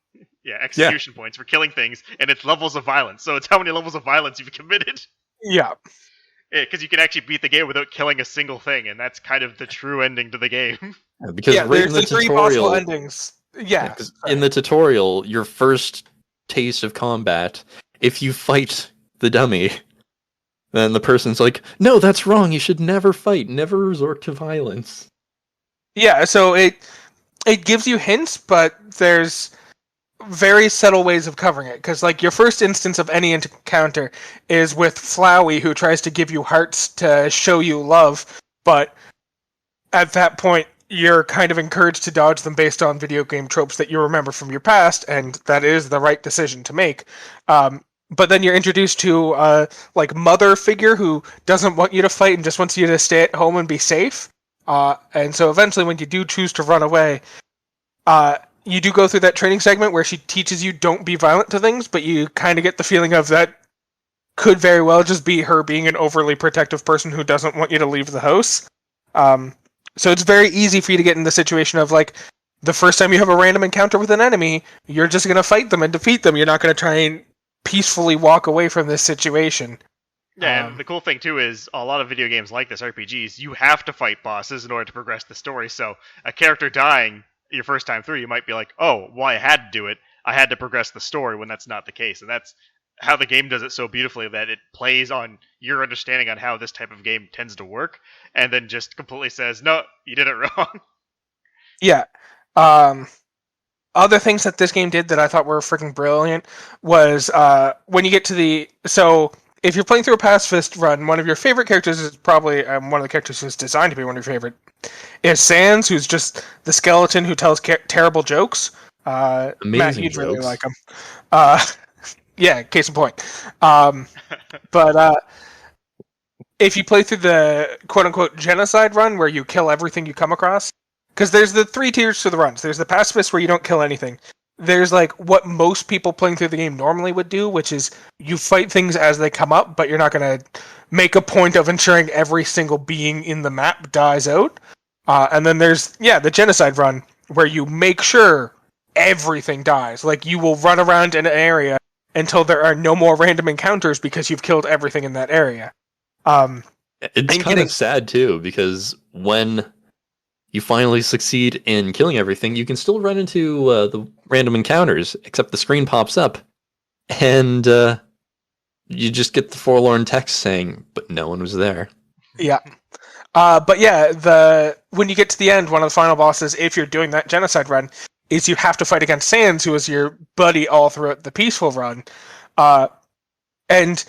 Execution points for killing things, and it's levels of violence. So it's how many levels of violence you've committed. Yeah. Because you can actually beat the game without killing a single thing, and that's kind of the true ending to the game. Because right in the 3 tutorial, possible endings. Yeah. In the tutorial, your first taste of combat, if you fight the dummy, then the person's like, no, that's wrong. You should never fight. Never resort to violence. Yeah, so it gives you hints, but there's very subtle ways of covering it. Because, like, your first instance of any encounter is with Flowey, who tries to give you hearts to show you love, but at that point, you're kind of encouraged to dodge them based on video game tropes that you remember from your past, and that is the right decision to make. But then you're introduced to a mother figure who doesn't want you to fight and just wants you to stay at home and be safe. And so eventually when you do choose to run away, you do go through that training segment where she teaches you don't be violent to things, but you kind of get the feeling of that could very well just be her being an overly protective person who doesn't want you to leave the house. So it's very easy for you to get in the situation of, the first time you have a random encounter with an enemy, you're just going to fight them and defeat them. You're not going to try and peacefully walk away from this situation. Yeah, and the cool thing too is a lot of video games like this, RPGs, you have to fight bosses in order to progress the story. So a character dying your first time through, you might be like, oh, well, I had to do it. I had to progress the story, when that's not the case. And that's how the game does it so beautifully, that it plays on your understanding on how this type of game tends to work, and then just completely says, no, you did it wrong. Yeah. Other things that this game did that I thought were freaking brilliant was when you get to the... So, if you're playing through a pacifist run, one of your favorite characters is probably one of the characters who's designed to be one of your favorite, is Sans, who's just the skeleton who tells terrible jokes. Amazing Matt, you'd jokes. really like him. Yeah, case in point. But if you play through the quote-unquote genocide run, where you kill everything you come across, because there's the 3 tiers to the runs. There's the pacifist, where you don't kill anything. There's like what most people playing through the game normally would do, which is you fight things as they come up, but you're not going to make a point of ensuring every single being in the map dies out. And then there's, the genocide run, where you make sure everything dies. Like, you will run around in an area until there are no more random encounters because you've killed everything in that area. It's kind of sad, too, because when you finally succeed in killing everything, you can still run into the random encounters, except the screen pops up, and you just get the forlorn text saying, but no one was there. Yeah. But yeah, when you get to the end, one of the final bosses, if you're doing that genocide run, is you have to fight against Sans, who is your buddy all throughout the peaceful run. And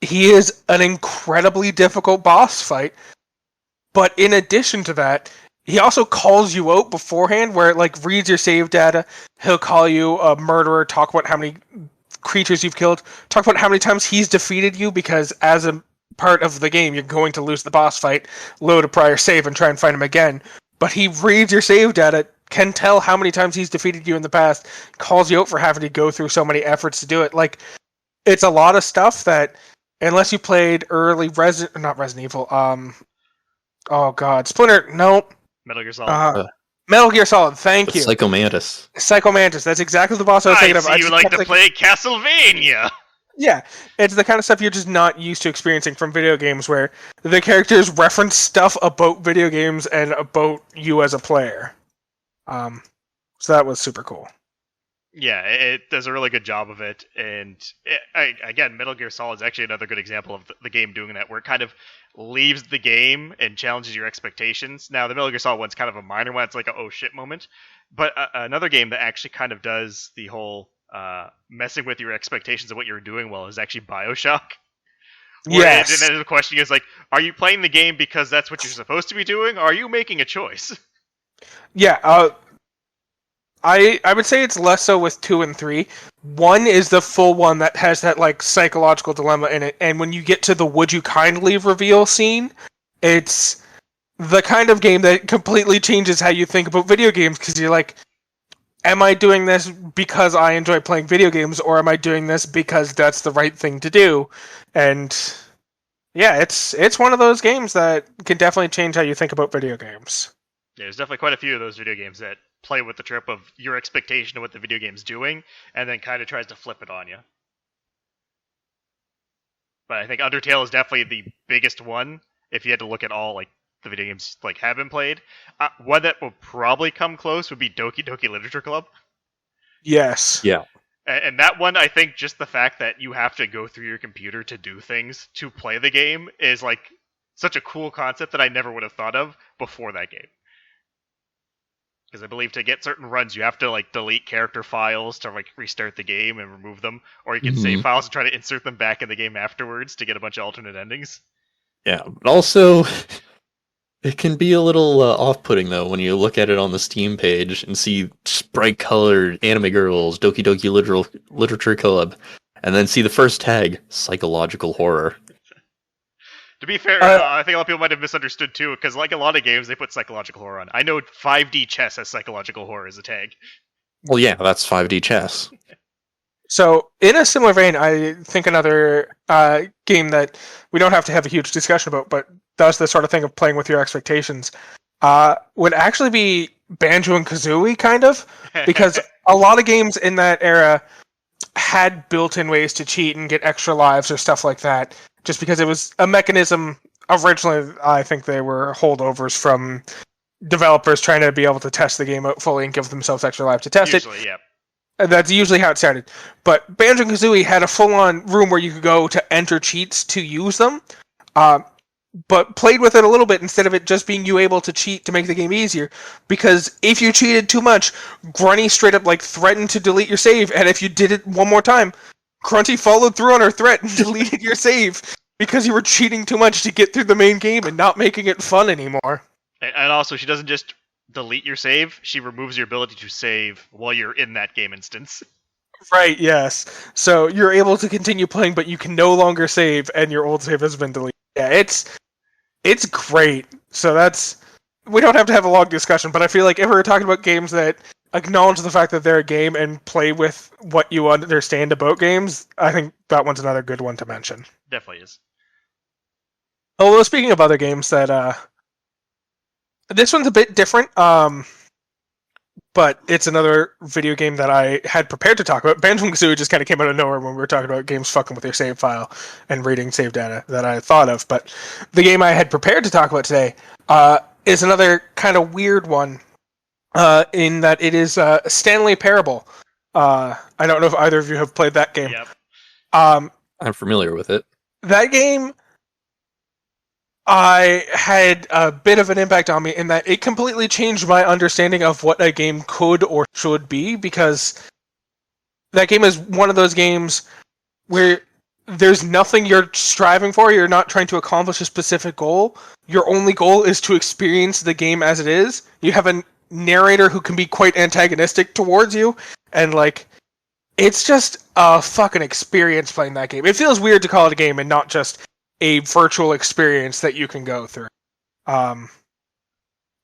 he is an incredibly difficult boss fight. But in addition to that, he also calls you out beforehand, where it like reads your save data. He'll call you a murderer, talk about how many creatures you've killed, talk about how many times he's defeated you, because as a part of the game, you're going to lose the boss fight, load a prior save, and try and fight him again. But he reads your save data, can tell how many times he's defeated you in the past, calls you out for having to go through so many efforts to do it. Like, it's a lot of stuff that, unless you played early not Resident Evil, oh god, Splinter, nope. Metal Gear Solid. Metal Gear Solid, thank you. Psycho Mantis. Psycho Mantis, that's exactly the boss I was thinking of. I see you like to play Castlevania! Yeah, it's the kind of stuff you're just not used to experiencing from video games, where the characters reference stuff about video games and about you as a player. So that was super cool. Yeah, it does a really good job of it, and again, Metal Gear Solid is actually another good example of the game doing that, where it kind of leaves the game and challenges your expectations. Now, the Metal Gear Solid one's kind of a minor one; it's like a oh shit moment. But another game that actually kind of does the whole messing with your expectations of what you're doing well is actually Bioshock. Yes. And then the question is like, are you playing the game because that's what you're supposed to be doing, or are you making a choice? Yeah, I would say it's less so with 2 and 3. 1 is the full one that has that like psychological dilemma in it, and when you get to the would you kindly reveal scene, it's the kind of game that completely changes how you think about video games, because you're like, am I doing this because I enjoy playing video games, or am I doing this because that's the right thing to do? And yeah, it's one of those games that can definitely change how you think about video games. Yeah, there's definitely quite a few of those video games that play with the trip of your expectation of what the video game's doing, and then kind of tries to flip it on you. But I think Undertale is definitely the biggest one, if you had to look at all like the video games like have been played. One that will probably come close would be Doki Doki Literature Club. Yes. Yeah. And that one, I think just the fact that you have to go through your computer to do things to play the game is like such a cool concept that I never would have thought of before that game. Because I believe to get certain runs, you have to like delete character files to like restart the game and remove them, or you can save files and try to insert them back in the game afterwards to get a bunch of alternate endings. Yeah, but also it can be a little off-putting though when you look at it on the Steam page and see bright-colored anime girls, Doki Doki Literature Club, and then see the first tag, psychological horror. To be fair, I think a lot of people might have misunderstood too, because like a lot of games, they put psychological horror on. I know 5D chess has psychological horror as a tag. Well, yeah, that's 5D chess. So, in a similar vein, I think another game that we don't have to have a huge discussion about, but does the sort of thing of playing with your expectations, would actually be Banjo and Kazooie, kind of, because a lot of games in that era had built-in ways to cheat and get extra lives or stuff like that, just because it was a mechanism. Originally, I think they were holdovers from developers trying to be able to test the game out fully and give themselves extra lives to test Usually, it. yeah. And that's usually how it started. But Banjo-Kazooie had a full-on room where you could go to enter cheats to use them, but played with it a little bit instead of it just being you able to cheat to make the game easier. Because if you cheated too much, Grunny straight up threatened to delete your save, and if you did it one more time, Grunty followed through on her threat and deleted your save because you were cheating too much to get through the main game and not making it fun anymore. And also, she doesn't just delete your save, she removes your ability to save while you're in that game instance. Right, yes. So you're able to continue playing, but you can no longer save, and your old save has been deleted. Yeah, it's great. So we don't have to have a long discussion, but I feel like if we're talking about games that acknowledge the fact that they're a game and play with what you understand about games, I think that one's another good one to mention. Definitely is. Although speaking of other games that this one's a bit different, but it's another video game that I had prepared to talk about. Banjo-Kazooie just kind of came out of nowhere when we were talking about games fucking with your save file and reading save data that I thought of. But the game I had prepared to talk about today is another kind of weird one in that it is Stanley Parable. I don't know if either of you have played that game. Yep. I'm familiar with it. That game I had a bit of an impact on me in that it completely changed my understanding of what a game could or should be, because that game is one of those games where there's nothing you're striving for. You're not trying to accomplish a specific goal. Your only goal is to experience the game as it is. You have a narrator who can be quite antagonistic towards you, and it's just a fucking experience playing that game. It feels weird to call it a game and not just a virtual experience that you can go through. To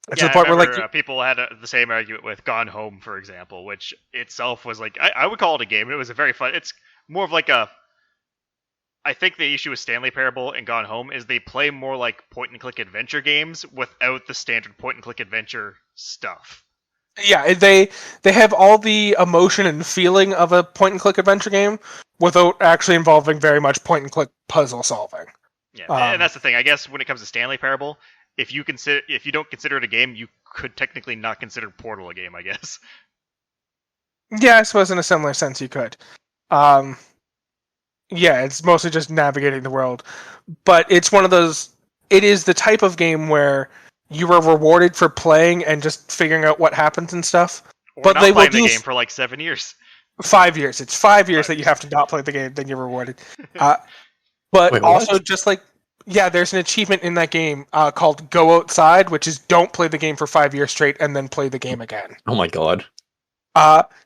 the point where people had the same argument with Gone Home, for example, which itself was I would call it a game. It was a very fun. It's more of I think the issue with Stanley Parable and Gone Home is they play more like point and click adventure games without the standard point and click adventure stuff. Yeah, they have all the emotion and feeling of a point and click adventure game without actually involving very much point and click puzzle solving. Yeah, and that's the thing. I guess when it comes to Stanley Parable, if you don't consider it a game, you could technically not consider Portal a game, I guess. Yeah, I suppose in a similar sense you could. Yeah, it's mostly just navigating the world. But it's one of those... It is the type of game where you are rewarded for playing and just figuring out what happens and stuff. Or not playing the game for 7 years. 5 years. It's 5 years that you have to not play the game, then you're rewarded. But wait, also, there's an achievement in that game called Go Outside, which is don't play the game for 5 years straight and then play the game again. Oh my god.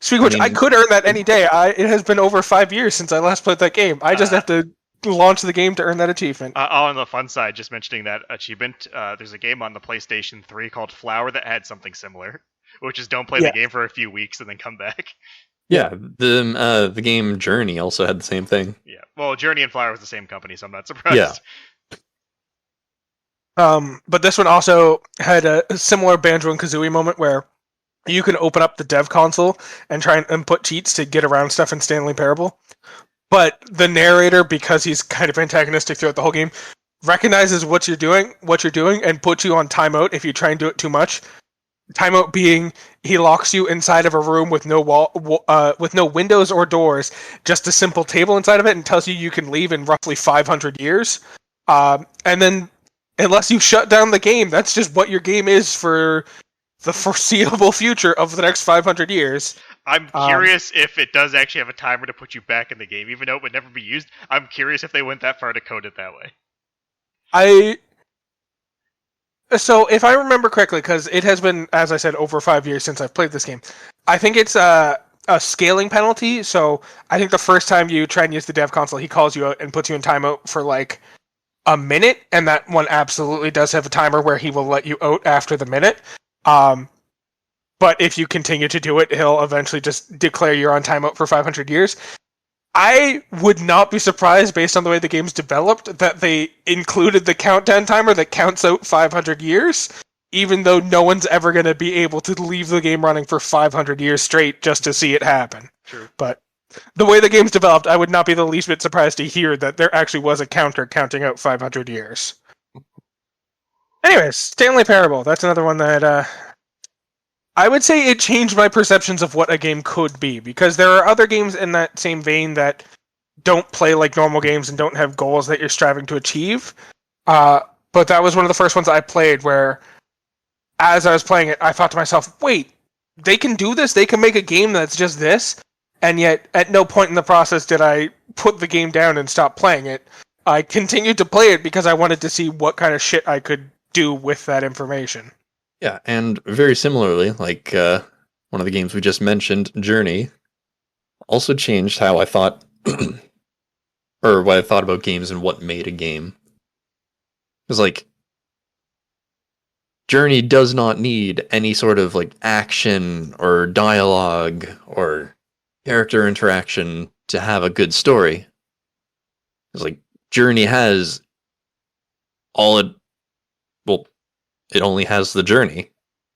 Speaking of which, I could earn that any day. It has been over 5 years since I last played that game. I just have to launch the game to earn that achievement. On the fun side, just mentioning that achievement, there's a game on the PlayStation 3 called Flower that had something similar, which is don't play the game for a few weeks and then come back. Yeah, the game Journey also had the same thing. Yeah, well, Journey and Flower was the same company, so I'm not surprised. Yeah. But this one also had a similar Banjo and Kazooie moment where you can open up the dev console and try and input cheats to get around stuff in Stanley Parable. But the narrator, because he's kind of antagonistic throughout the whole game, recognizes what you're doing, and puts you on timeout if you try and do it too much. Timeout being he locks you inside of a room with no with no windows or doors, just a simple table inside of it, and tells you can leave in roughly 500 years. And then, unless you shut down the game, that's just what your game is for the foreseeable future of the next 500 years. I'm curious if it does actually have a timer to put you back in the game, even though it would never be used. I'm curious if they went that far to code it that way. So, if I remember correctly, because it has been, as I said, over 5 years since I've played this game, I think it's a scaling penalty. So, I think the first time you try and use the dev console, he calls you out and puts you in timeout for a minute, and that one absolutely does have a timer where he will let you out after the minute. But if you continue to do it, he'll eventually just declare you're on timeout for 500 years. I would not be surprised, based on the way the game's developed, that they included the countdown timer that counts out 500 years, even though no one's ever going to be able to leave the game running for 500 years straight just to see it happen. True. But the way the game's developed, I would not be the least bit surprised to hear that there actually was a counter counting out 500 years. Anyways, Stanley Parable. That's another one that I would say it changed my perceptions of what a game could be, because there are other games in that same vein that don't play like normal games and don't have goals that you're striving to achieve. But that was one of the first ones I played where, as I was playing it, I thought to myself, wait, they can do this? They can make a game that's just this? And yet, at no point in the process did I put the game down and stop playing it. I continued to play it because I wanted to see what kind of shit I could do with that information. Yeah, and very similarly, like one of the games we just mentioned, Journey, also changed how I thought, or what I thought about games and what made a game. Because, like, Journey does not need any sort of, like, action or dialogue or character interaction to have a good story. It's like, Journey has it only has the journey.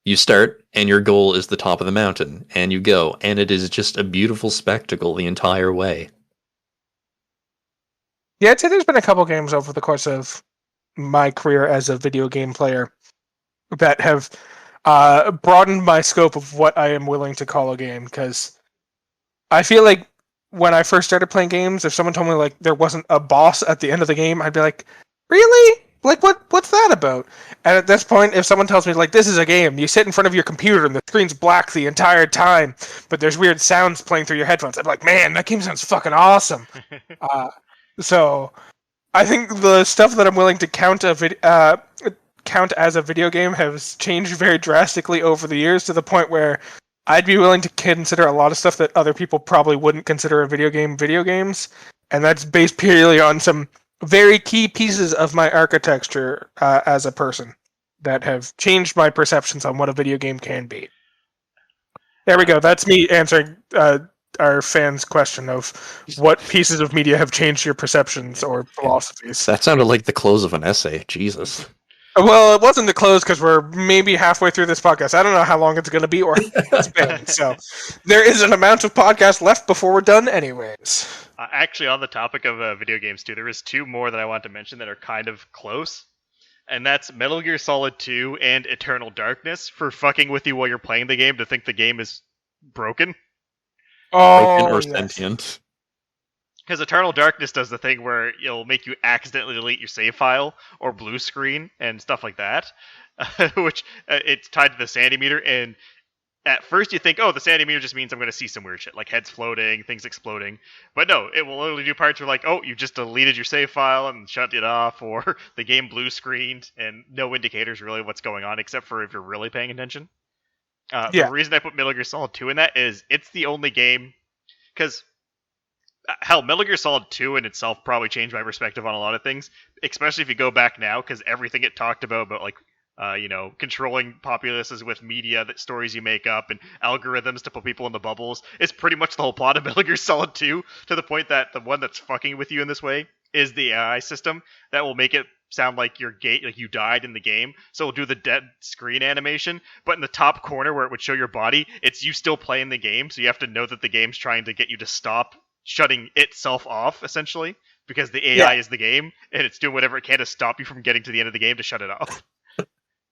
You start, and your goal is the top of the mountain, and you go, and it is just a beautiful spectacle the entire way. Yeah, I'd say there's been a couple games over the course of my career as a video game player that have broadened my scope of what I am willing to call a game, because I feel like when I first started playing games, if someone told me like there wasn't a boss at the end of the game, I'd be like, really? Like, what's that about? And at this point, if someone tells me, like, this is a game, you sit in front of your computer and the screen's black the entire time, but there's weird sounds playing through your headphones, I'm like, man, that game sounds fucking awesome. So, I think the stuff that I'm willing to count as a video game has changed very drastically over the years, to the point where I'd be willing to consider a lot of stuff that other people probably wouldn't consider a video games, and that's based purely on some very key pieces of my architecture as a person that have changed my perceptions on what a video game can be. There we go. That's me answering our fans' question of what pieces of media have changed your perceptions or philosophies. That sounded like the close of an essay. Jesus. Well, it wasn't the close because we're maybe halfway through this podcast. I don't know how long it's going to be or it's been. So there is an amount of podcast left before we're done anyways. Actually, on the topic of video games too, there is two more that I want to mention that are kind of close. And that's Metal Gear Solid 2 and Eternal Darkness for fucking with you while you're playing the game to think the game is broken. Broken or yes. sentient. Because Eternal Darkness does the thing where it'll make you accidentally delete your save file or blue screen and stuff like that, which it's tied to the sanity meter. And at first you think, oh, the sanity meter just means I'm going to see some weird shit, like heads floating, things exploding. But no, it will only do parts where like, oh, you just deleted your save file and shut it off, or the game blue screened, and no indicators really of what's going on, except for if you're really paying attention. The reason I put Metal Gear Solid 2 in that is it's the only game, because hell, Metal Gear Solid 2 in itself probably changed my perspective on a lot of things, especially if you go back now, because everything it talked about like, controlling populaces with media, that stories you make up, and algorithms to put people in the bubbles, is pretty much the whole plot of Metal Gear Solid 2, to the point that the one that's fucking with you in this way is the AI system that will make it sound like you died in the game. So it'll do the dead screen animation, but in the top corner where it would show your body, it's you still playing the game, so you have to know that the game's trying to get you to stop shutting itself off, essentially, because the AI is the game, and it's doing whatever it can to stop you from getting to the end of the game to shut it off.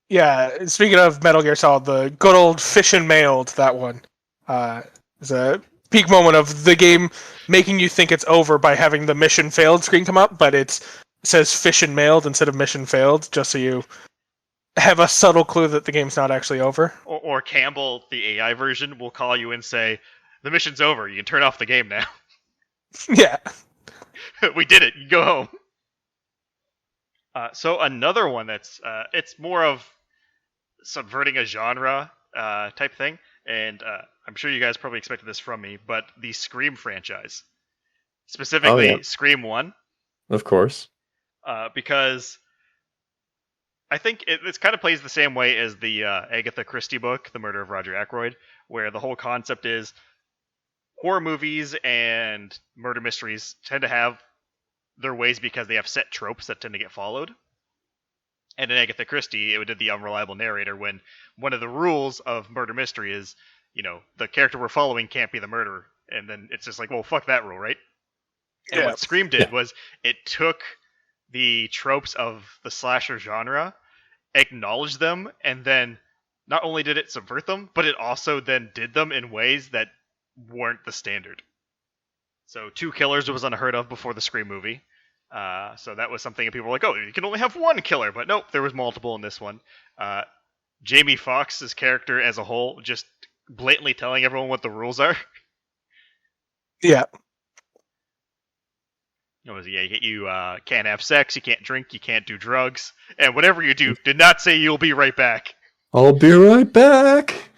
Yeah, speaking of Metal Gear Solid, the good old fish and mailed, that one, is a peak moment of the game making you think it's over by having the mission failed screen come up, but it says fish and mailed instead of mission failed, just so you have a subtle clue that the game's not actually over. Or Campbell, the AI version, will call you and say, the mission's over, you can turn off the game now. Yeah. We did it, you go home. So another one that's, it's more of subverting a genre type thing, and I'm sure you guys probably expected this from me, but the Scream franchise. Specifically, Scream 1. Of course. Because I think it kind of plays the same way as the Agatha Christie book, The Murder of Rodger Ackroyd, where the whole concept is horror movies and murder mysteries tend to have their ways because they have set tropes that tend to get followed. And in Agatha Christie, it did the unreliable narrator, when one of the rules of murder mystery is, the character we're following can't be the murderer. And then it's just like, well, fuck that rule, right? And Yeah. what Scream did was it took the tropes of the slasher genre, acknowledged them, and then not only did it subvert them, but it also then did them in ways that weren't the standard. So 2 killers was unheard of before the Scream movie. So that was something that people were like, oh, you can only have 1 killer. But nope, there was multiple in this one. Jamie Foxx's character as a whole just blatantly telling everyone what the rules are. Yeah. You can't have sex, you can't drink, you can't do drugs, and whatever you do, did not say you'll be right back. I'll be right back.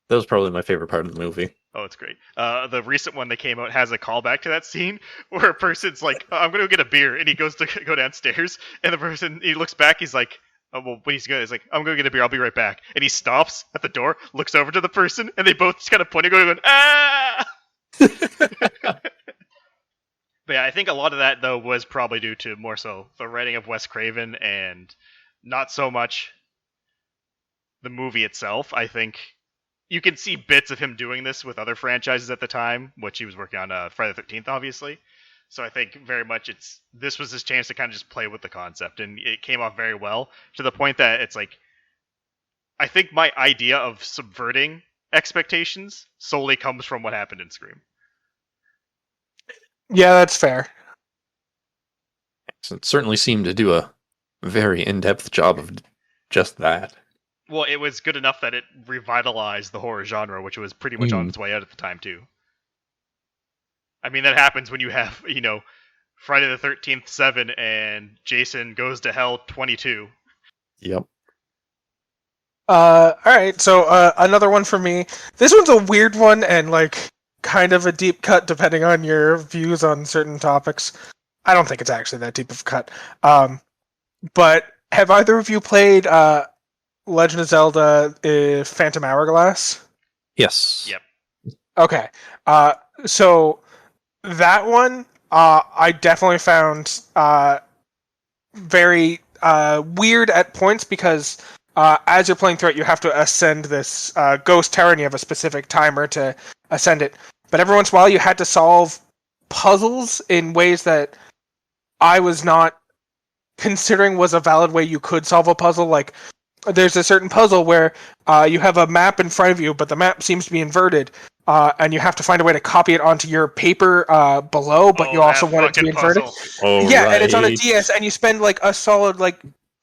That was probably my favorite part of the movie. Oh, it's great. The recent one that came out has a callback to that scene where a person's like, oh, I'm going to go get a beer, and he goes to go downstairs, and the person, he looks back, he's like, oh, well, when he's good, he's like, I'm going to get a beer, I'll be right back. And he stops at the door, looks over to the person, and they both just kind of point and going, ah! But yeah, I think a lot of that, though, was probably due to more so the writing of Wes Craven and not so much the movie itself. I think you can see bits of him doing this with other franchises at the time, which he was working on Friday the 13th, obviously. So I think very much this was his chance to kind of just play with the concept, and it came off very well, to the point that it's like, I think my idea of subverting expectations solely comes from what happened in Scream. Yeah, that's fair. It certainly seemed to do a very in-depth job of just that. Well, it was good enough that it revitalized the horror genre, which was pretty much on its way out at the time, too. I mean, that happens when you have, Friday the 13th 7 and Jason Goes to Hell 22. Yep. Alright, so another one for me. This one's a weird one and, kind of a deep cut depending on your views on certain topics. I don't think it's actually that deep of a cut. But have either of you played Legend of Zelda Phantom Hourglass? Yes. Yep. Okay. So that one, I definitely found very weird at points because as you're playing through it, you have to ascend this ghost tower, and you have a specific timer to ascend it. But every once in a while, you had to solve puzzles in ways that I was not considering was a valid way you could solve a puzzle. Like, there's a certain puzzle where you have a map in front of you, but the map seems to be inverted, and you have to find a way to copy it onto your paper below, but you also want it to be inverted. Yeah, and it's on a DS, and you spend a solid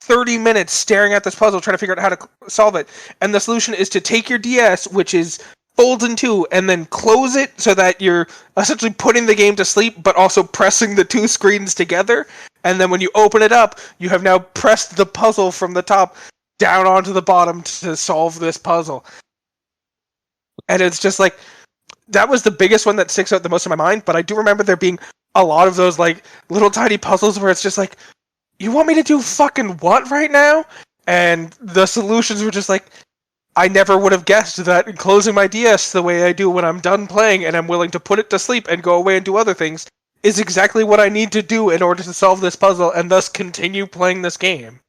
30 minutes staring at this puzzle trying to figure out how to solve it. And the solution is to take your DS, which is folds in 2, and then close it so that you're essentially putting the game to sleep, but also pressing the 2 screens together. And then when you open it up, you have now pressed the puzzle from the top down onto the bottom to solve this puzzle. And it's just that was the biggest one that sticks out the most in my mind, but I do remember there being a lot of those little tiny puzzles where it's just you want me to do fucking what right now? And the solutions were just I never would have guessed that closing my DS the way I do when I'm done playing and I'm willing to put it to sleep and go away and do other things is exactly what I need to do in order to solve this puzzle and thus continue playing this game.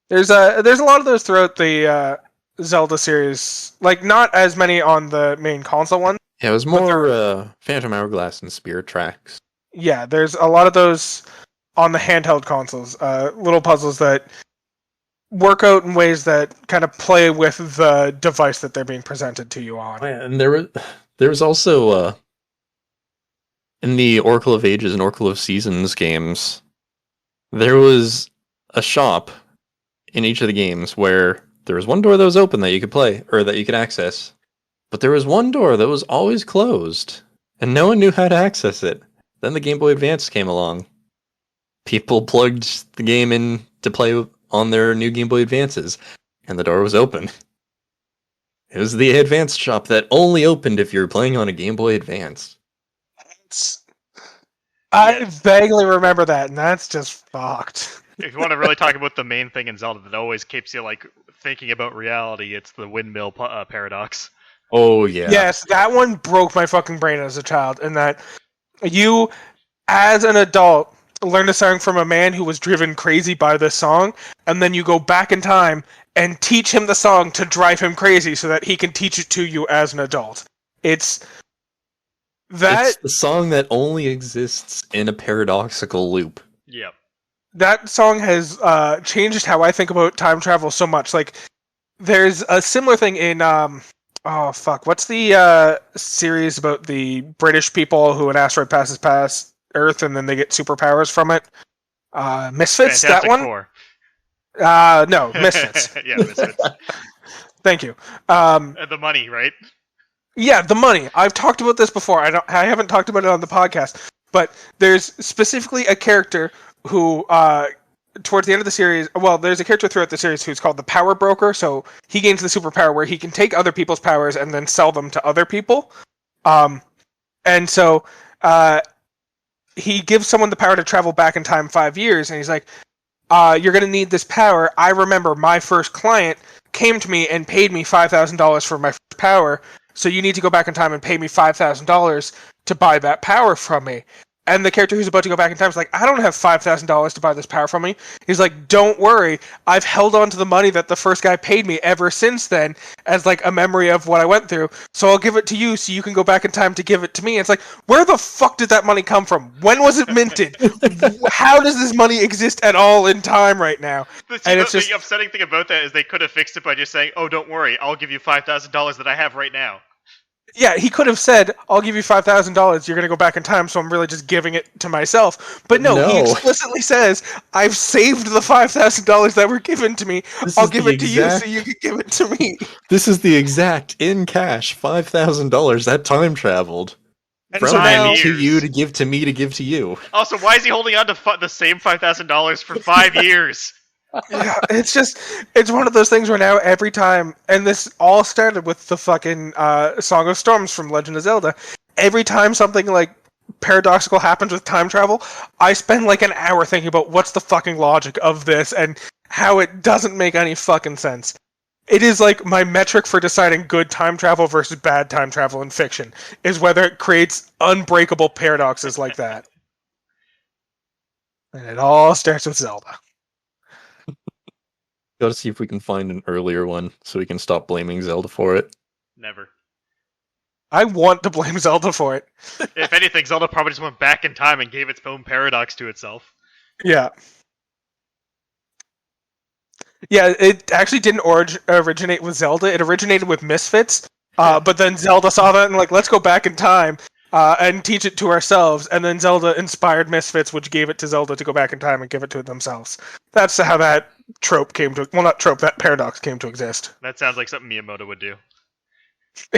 There's a lot of those throughout the Zelda series. Not as many on the main console one. Yeah, it was more Phantom Hourglass and Spirit Tracks. Yeah, there's a lot of those on the handheld consoles. Little puzzles that work out in ways that kind of play with the device that they're being presented to you on. Oh, yeah, and there was also in the Oracle of Ages and Oracle of Seasons games, there was a shop in each of the games where there was one door that was open that you could play or that you could access, but there was one door that was always closed and no one knew how to access it. Then the Game Boy Advance came along. People plugged the game in to play on their new Game Boy Advances, and the door was open. It was the Advance shop that only opened if you were playing on a Game Boy Advance. I vaguely remember that, and that's just fucked. If you want to really talk about the main thing in Zelda that always keeps you thinking about reality, it's the windmill paradox. Oh yeah. Yes, that one broke my fucking brain as a child, in that you, as an adult, learn a song from a man who was driven crazy by this song, and then you go back in time and teach him the song to drive him crazy so that he can teach it to you as an adult. It's It's the song that only exists in a paradoxical loop. Yep. That song has changed how I think about time travel so much. Like, there's a similar thing in what's the series about the British people who an asteroid passes past Earth and then they get superpowers from it? Misfits. Fantastic that one. Four. No, Misfits. Yeah, Misfits. Thank you. The money, right? Yeah, the money. I've talked about this before. I haven't talked about it on the podcast, but there's specifically a character who, towards the end of the series, well, there's a character throughout the series who's called the Power Broker. So he gains the superpower where he can take other people's powers and then sell them to other people. And so he gives someone the power to travel back in time 5 years, and he's like, "You're going to need this power. I remember my first client came to me and paid me $5,000 for my first power. So you need to go back in time and pay me $5,000 to buy that power from me." And the character who's about to go back in time is like, "I don't have $5,000 to buy this power from me." He's like, "Don't worry. I've held on to the money that the first guy paid me ever since then as like a memory of what I went through. So I'll give it to you so you can go back in time to give it to me." It's like, where the fuck did that money come from? When was it minted? How does this money exist at all in time right now? The upsetting thing about that is they could have fixed it by just saying, "Oh, don't worry. I'll give you $5,000 that I have right now." Yeah, he could have said, "I'll give you $5,000. You're going to go back in time, so I'm really just giving it to myself." But no, he explicitly says, "I've saved the $5,000 that were given to me. I'll give it to you so you can give it to me." This is the exact in cash $5,000 that time traveled. And From now, to you to give to me to give to you. Also, why is he holding on to the same $5,000 for 5 years? Yeah, it's one of those things where now every time, and this all started with the fucking Song of Storms from Legend of Zelda, every time something like paradoxical happens with time travel, I spend like an hour thinking about what's the fucking logic of this and how it doesn't make any fucking sense. It is like my metric for deciding good time travel versus bad time travel in fiction, is whether it creates unbreakable paradoxes like that. And it all starts with Zelda. Gotta see if we can find an earlier one so we can stop blaming Zelda for it. Never. I want to blame Zelda for it. If anything, Zelda probably just went back in time and gave its own paradox to itself. Yeah. Yeah, it actually didn't originate with Zelda. It originated with Misfits, but then Zelda saw that and like, let's go back in time and teach it to ourselves. And then Zelda inspired Misfits, which gave it to Zelda to go back in time and give it to themselves. That's how that trope came to... Well, not trope, that paradox came to exist. That sounds like something Miyamoto would do.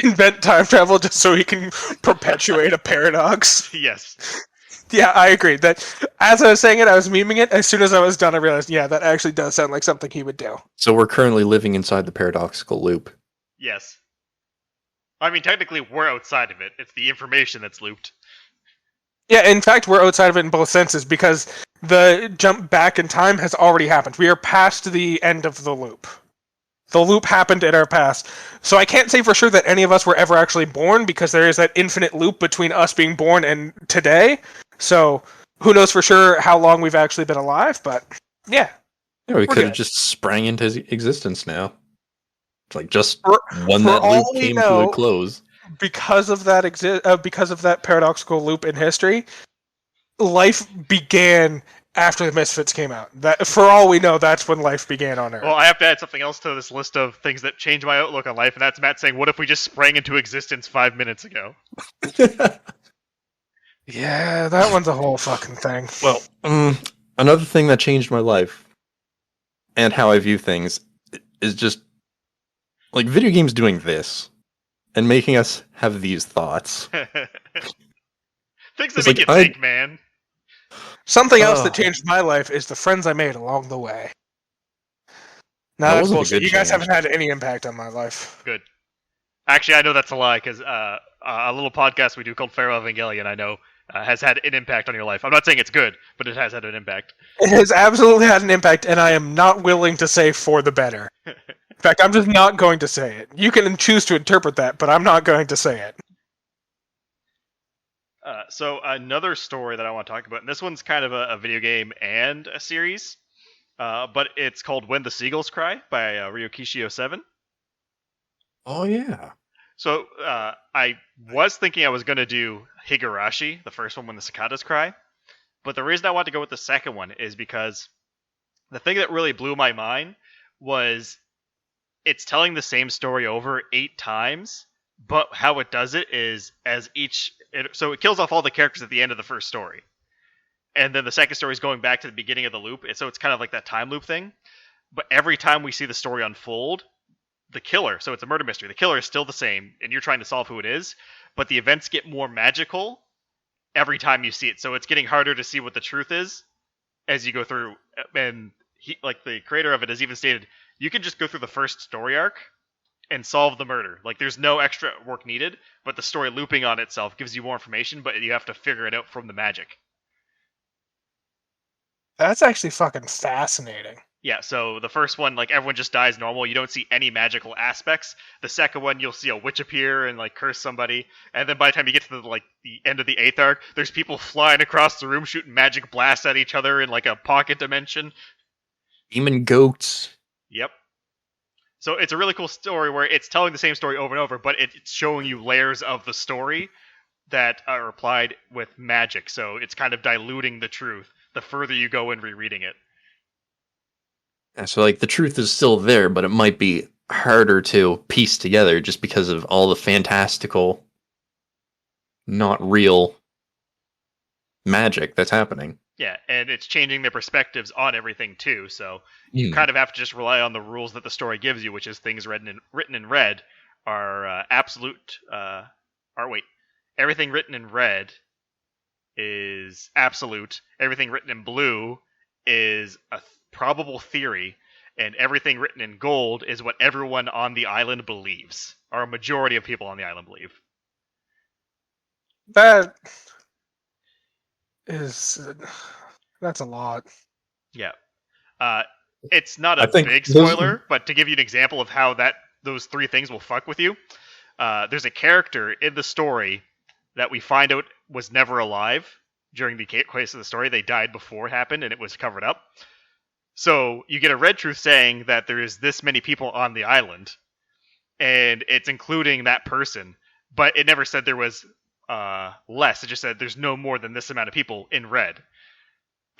Invent time travel just so he can perpetuate a paradox. Yes. Yeah, I agree. That as I was saying it, I was memeing it. As soon as I was done, I realized, yeah, that actually does sound like something he would do. So we're currently living inside the paradoxical loop. Yes. I mean, technically, we're outside of it. It's the information that's looped. Yeah, in fact, we're outside of it in both senses, because the jump back in time has already happened. We are past the end of the loop. The loop happened in our past. So I can't say for sure that any of us were ever actually born, because there is that infinite loop between us being born and today. So who knows for sure how long we've actually been alive, but yeah. Yeah, we could have just sprang into existence now. Like just when for that loop all we came know, to a close. Because of that paradoxical loop in history, life began after the Misfits came out. That, for all we know, that's when life began on Earth. Well, I have to add something else to this list of things that change my outlook on life, and that's Matt saying, "What if we just sprang into existence 5 minutes ago?" Yeah, that one's a whole fucking thing. Well, another thing that changed my life and how I view things is just like video games doing this and making us have these thoughts. Things that make you think, man. Something else that changed my life is the friends I made along the way. Now that's bullshit. You guys haven't had any impact on my life. Good. Actually, I know that's a lie, because a little podcast we do called Farewell Evangelion, I know, has had an impact on your life. I'm not saying it's good, but it has had an impact. It has absolutely had an impact, and I am not willing to say for the better. In fact, I'm just not going to say it. You can choose to interpret that, but I'm not going to say it. So another story that I want to talk about, and this one's kind of a video game and a series. but it's called When the Seagulls Cry by Ryokishio 7. Oh yeah. So I was thinking I was going to do Higurashi, the first one, When the Cicadas Cry. But the reason I wanted to go with the second one is because the thing that really blew my mind was it's telling the same story over 8 times, but how it does it is so it kills off all the characters at the end of the first story. And then the second story is going back to the beginning of the loop, and so it's kind of like that time loop thing. But every time we see the story unfold, the killer, so it's a murder mystery, the killer is still the same, and you're trying to solve who it is, but the events get more magical every time you see it. So it's getting harder to see what the truth is as you go through. And the creator of it has even stated, you can just go through the first story arc and solve the murder. Like, there's no extra work needed, but the story looping on itself gives you more information, but you have to figure it out from the magic. That's actually fucking fascinating. Yeah, so the first one, like, everyone just dies normal. You don't see any magical aspects. The second one, you'll see a witch appear and, like, curse somebody. And then by the time you get to the end of the 8th arc, there's people flying across the room shooting magic blasts at each other in, like, a pocket dimension. Demon goats. Yep. So it's a really cool story where it's telling the same story over and over, but it's showing you layers of the story that are applied with magic. So it's kind of diluting the truth the further you go in rereading it. Yeah, so like the truth is still there, but it might be harder to piece together just because of all the fantastical, not real magic that's happening. Yeah, and it's changing their perspectives on everything too. So you kind of have to just rely on the rules that the story gives you, which is things written in red are absolute. Everything written in red is absolute. Everything written in blue is a probable theory, and everything written in gold is what everyone on the island believes, or a majority of people on the island believe. That's a lot. Yeah. It's not I a think big spoiler, but to give you an example of how those 3 things will fuck with you, there's a character in the story that we find out was never alive during the case of the story. They died before it happened, and it was covered up. So you get a red truth saying that there is this many people on the island, and it's including that person, but it never said there was less. It just said there's no more than this amount of people in red.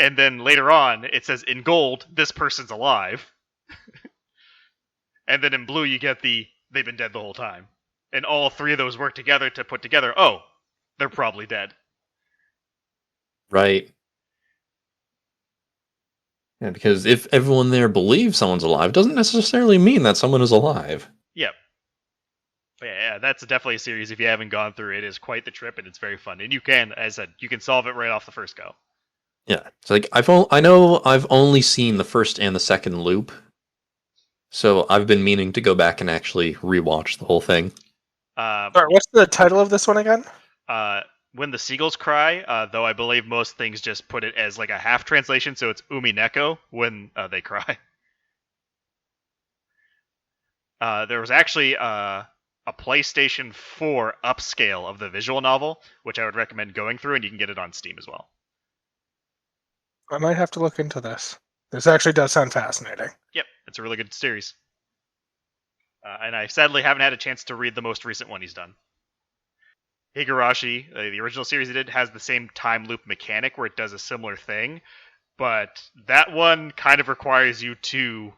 And then later on, it says in gold, this person's alive. And then in blue, you get they've been dead the whole time. And all 3 of those work together to put together, oh, they're probably dead. Right. Yeah, because if everyone there believes someone's alive, doesn't necessarily mean that someone is alive. Yep. Yeah, that's definitely a series. If you haven't gone through it, is quite the trip, and it's very fun. And you can, as I said, you can solve it right off the first go. Yeah, it's like I know I've only seen the first and the second loop, so I've been meaning to go back and actually rewatch the whole thing. Sorry, what's the title of this one again? When the Seagulls Cry, though I believe most things just put it as like a half translation, so it's Umineko, when they cry. There was actually a PlayStation 4 upscale of the visual novel, which I would recommend going through, and you can get it on Steam as well. I might have to look into this. This actually does sound fascinating. Yep, it's a really good series. And I sadly haven't had a chance to read the most recent one he's done. Higurashi, the original series he did, has the same time loop mechanic where it does a similar thing, but that one kind of requires you to,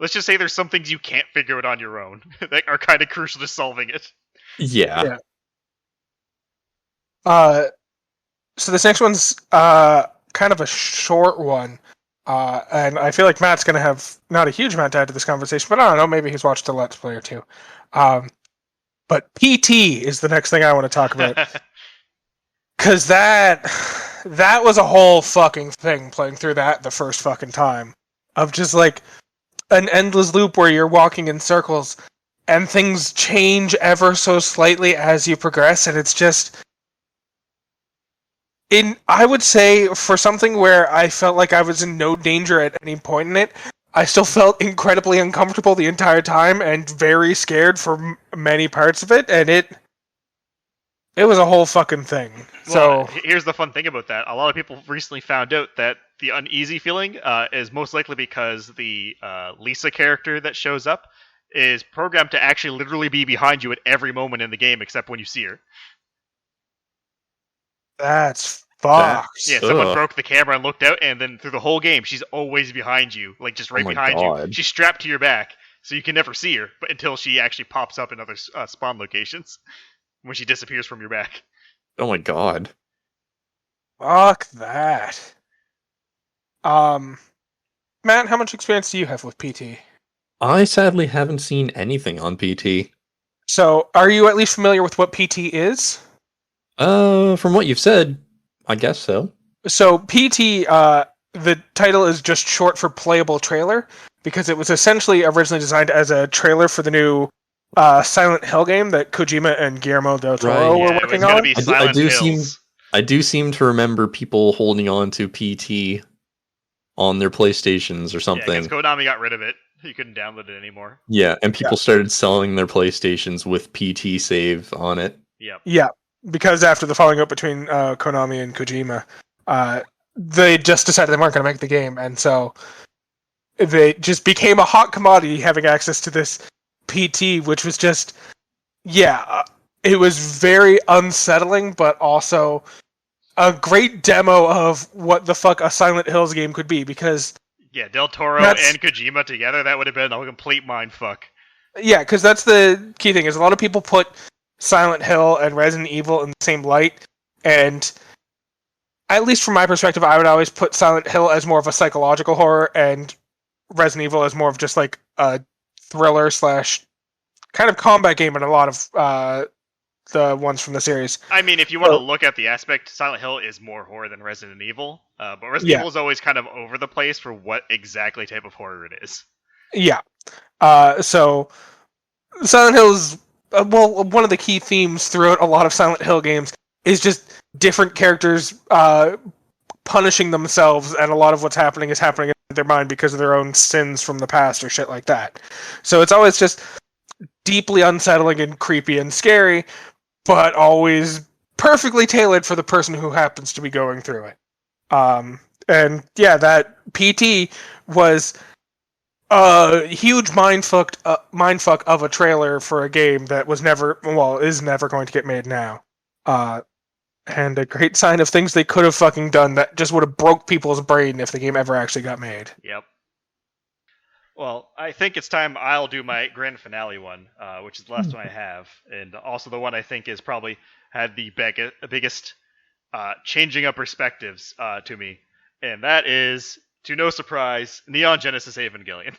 let's just say there's some things you can't figure out on your own that are kind of crucial to solving it. Yeah. So this next one's kind of a short one, and I feel like Matt's going to have not a huge amount to add to this conversation, but I don't know, maybe he's watched a Let's Play or 2. But PT is the next thing I want to talk about. Because that was a whole fucking thing playing through that the first fucking time. Of just like an endless loop where you're walking in circles and things change ever so slightly as you progress, and it's just... I would say, for something where I felt like I was in no danger at any point in it, I still felt incredibly uncomfortable the entire time and very scared for many parts of it, and It was a whole fucking thing. Well, So here's the fun thing about that. A lot of people recently found out that the uneasy feeling is most likely because the Lisa character that shows up is programmed to actually literally be behind you at every moment in the game except when you see her. that's That- fucked. Yeah, someone Ugh. broke the camera and looked out, and then through the whole game, she's always behind you, like just right my behind you. God. She's strapped to your back, so you can never see her, but until she actually pops up in other spawn locations when she disappears from your back. Oh my god. Fuck that. Matt, how much experience do you have with PT? I sadly haven't seen anything on PT. So, are you at least familiar with what PT is? From what you've said, I guess so. So, PT, the title is just short for playable trailer, because it was essentially originally designed as a trailer for the new Silent Hill game that Kojima and Guillermo del Toro Right. were Yeah, it was working gonna on. be I Silent do Hills. I do seem to remember people holding on to PT on their PlayStations or Yeah, something. because Konami got rid of it. You couldn't download it anymore. Yeah, and people started selling their PlayStations with PT save on it. Yep. Yeah, because after the falling out between Konami and Kojima, they just decided they weren't going to make the game, and so they just became a hot commodity having access to this PT, which was just, it was very unsettling, but also a great demo of what the fuck a Silent Hills game could be, because Yeah, Del Toro That's- and Kojima together, that would have been a complete mindfuck. because that's the key thing, is a lot of people put Silent Hill and Resident Evil in the same light, and at least from my perspective, I would always put Silent Hill as more of a psychological horror, and Resident Evil as more of just like a thriller / kind of combat game in a lot of the ones from the series. I mean, if you want to Well- look at the aspect, Silent Hill is more horror than Resident Evil, but Resident Yeah. Evil is always kind of over the place for what exactly type of horror it is. Yeah. So Silent Hill is one of the key themes throughout a lot of Silent Hill games is just different characters punishing themselves, and a lot of what's happening is happening in their mind because of their own sins from the past or shit like that. So it's always just deeply unsettling and creepy and scary, but always perfectly tailored for the person who happens to be going through it. And yeah, that PT was a huge mindfuck of a trailer for a game that is never going to get made now. And a great sign of things they could have fucking done that just would have broke people's brain if the game ever actually got made. Yep. Well, I think it's time I'll do my grand finale one, which is the last one I have, and also the one I think is probably had the biggest changing of perspectives to me, and that is, to no surprise, Neon Genesis Evangelion.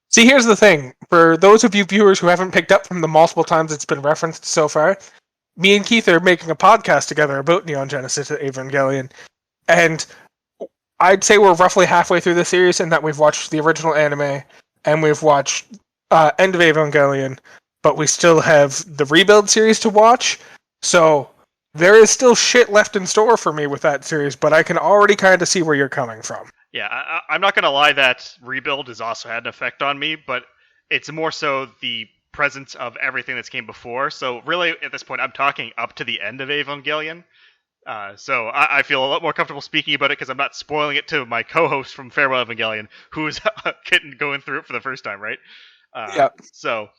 See, here's the thing. For those of you viewers who haven't picked up from the multiple times it's been referenced so far, me and Keith are making a podcast together about Neon Genesis Evangelion, and I'd say we're roughly halfway through the series in that we've watched the original anime, and we've watched End of Evangelion, but we still have the Rebuild series to watch, so there is still shit left in store for me with that series, but I can already kind of see where you're coming from. Yeah, I'm not going to lie that Rebuild has also had an effect on me, but it's more so the presence of everything that's came before. So really, at this point, I'm talking up to the end of Evangelion. So I feel a lot more comfortable speaking about it because I'm not spoiling it to my co-host from Farewell Evangelion, who's going through it for the first time, right? Yep. So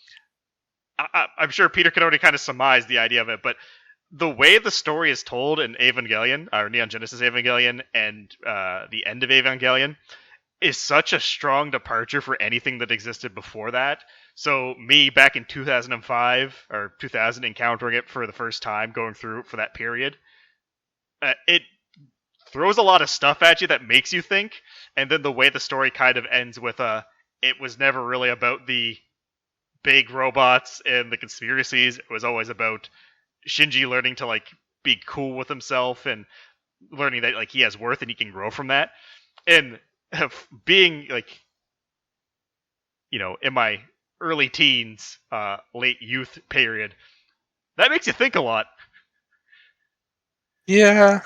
I'm sure Peter can already kind of surmise the idea of it, but the way the story is told in Evangelion, or Neon Genesis Evangelion, and the end of Evangelion, is such a strong departure for anything that existed before that. So me back in 2005 or 2000 encountering it for the first time, going through for that period, it throws a lot of stuff at you that makes you think, and then the way the story kind of ends with it was never really about the big robots and the conspiracies. It was always about Shinji learning to like be cool with himself and learning that like he has worth and he can grow from that. And being like, you know, in my early teens, late youth period, that makes you think a lot. Yeah.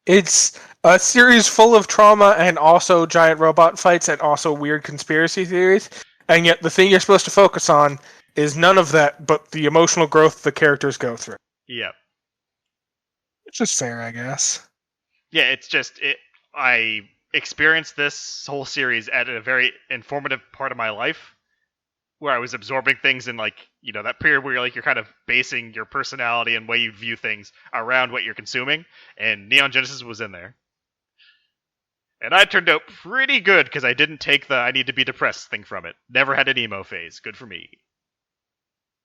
It's a series full of trauma and also giant robot fights and also weird conspiracy theories, and yet the thing you're supposed to focus on is none of that, but the emotional growth the characters go through. Yeah. Which is fair, I guess. Yeah, it's just I experienced this whole series at a very informative part of my life where I was absorbing things in like, that period where you're kind of basing your personality and way you view things around what you're consuming, and Neon Genesis was in there. And I turned out pretty good because I didn't take the I need to be depressed thing from it. Never had an emo phase. Good for me.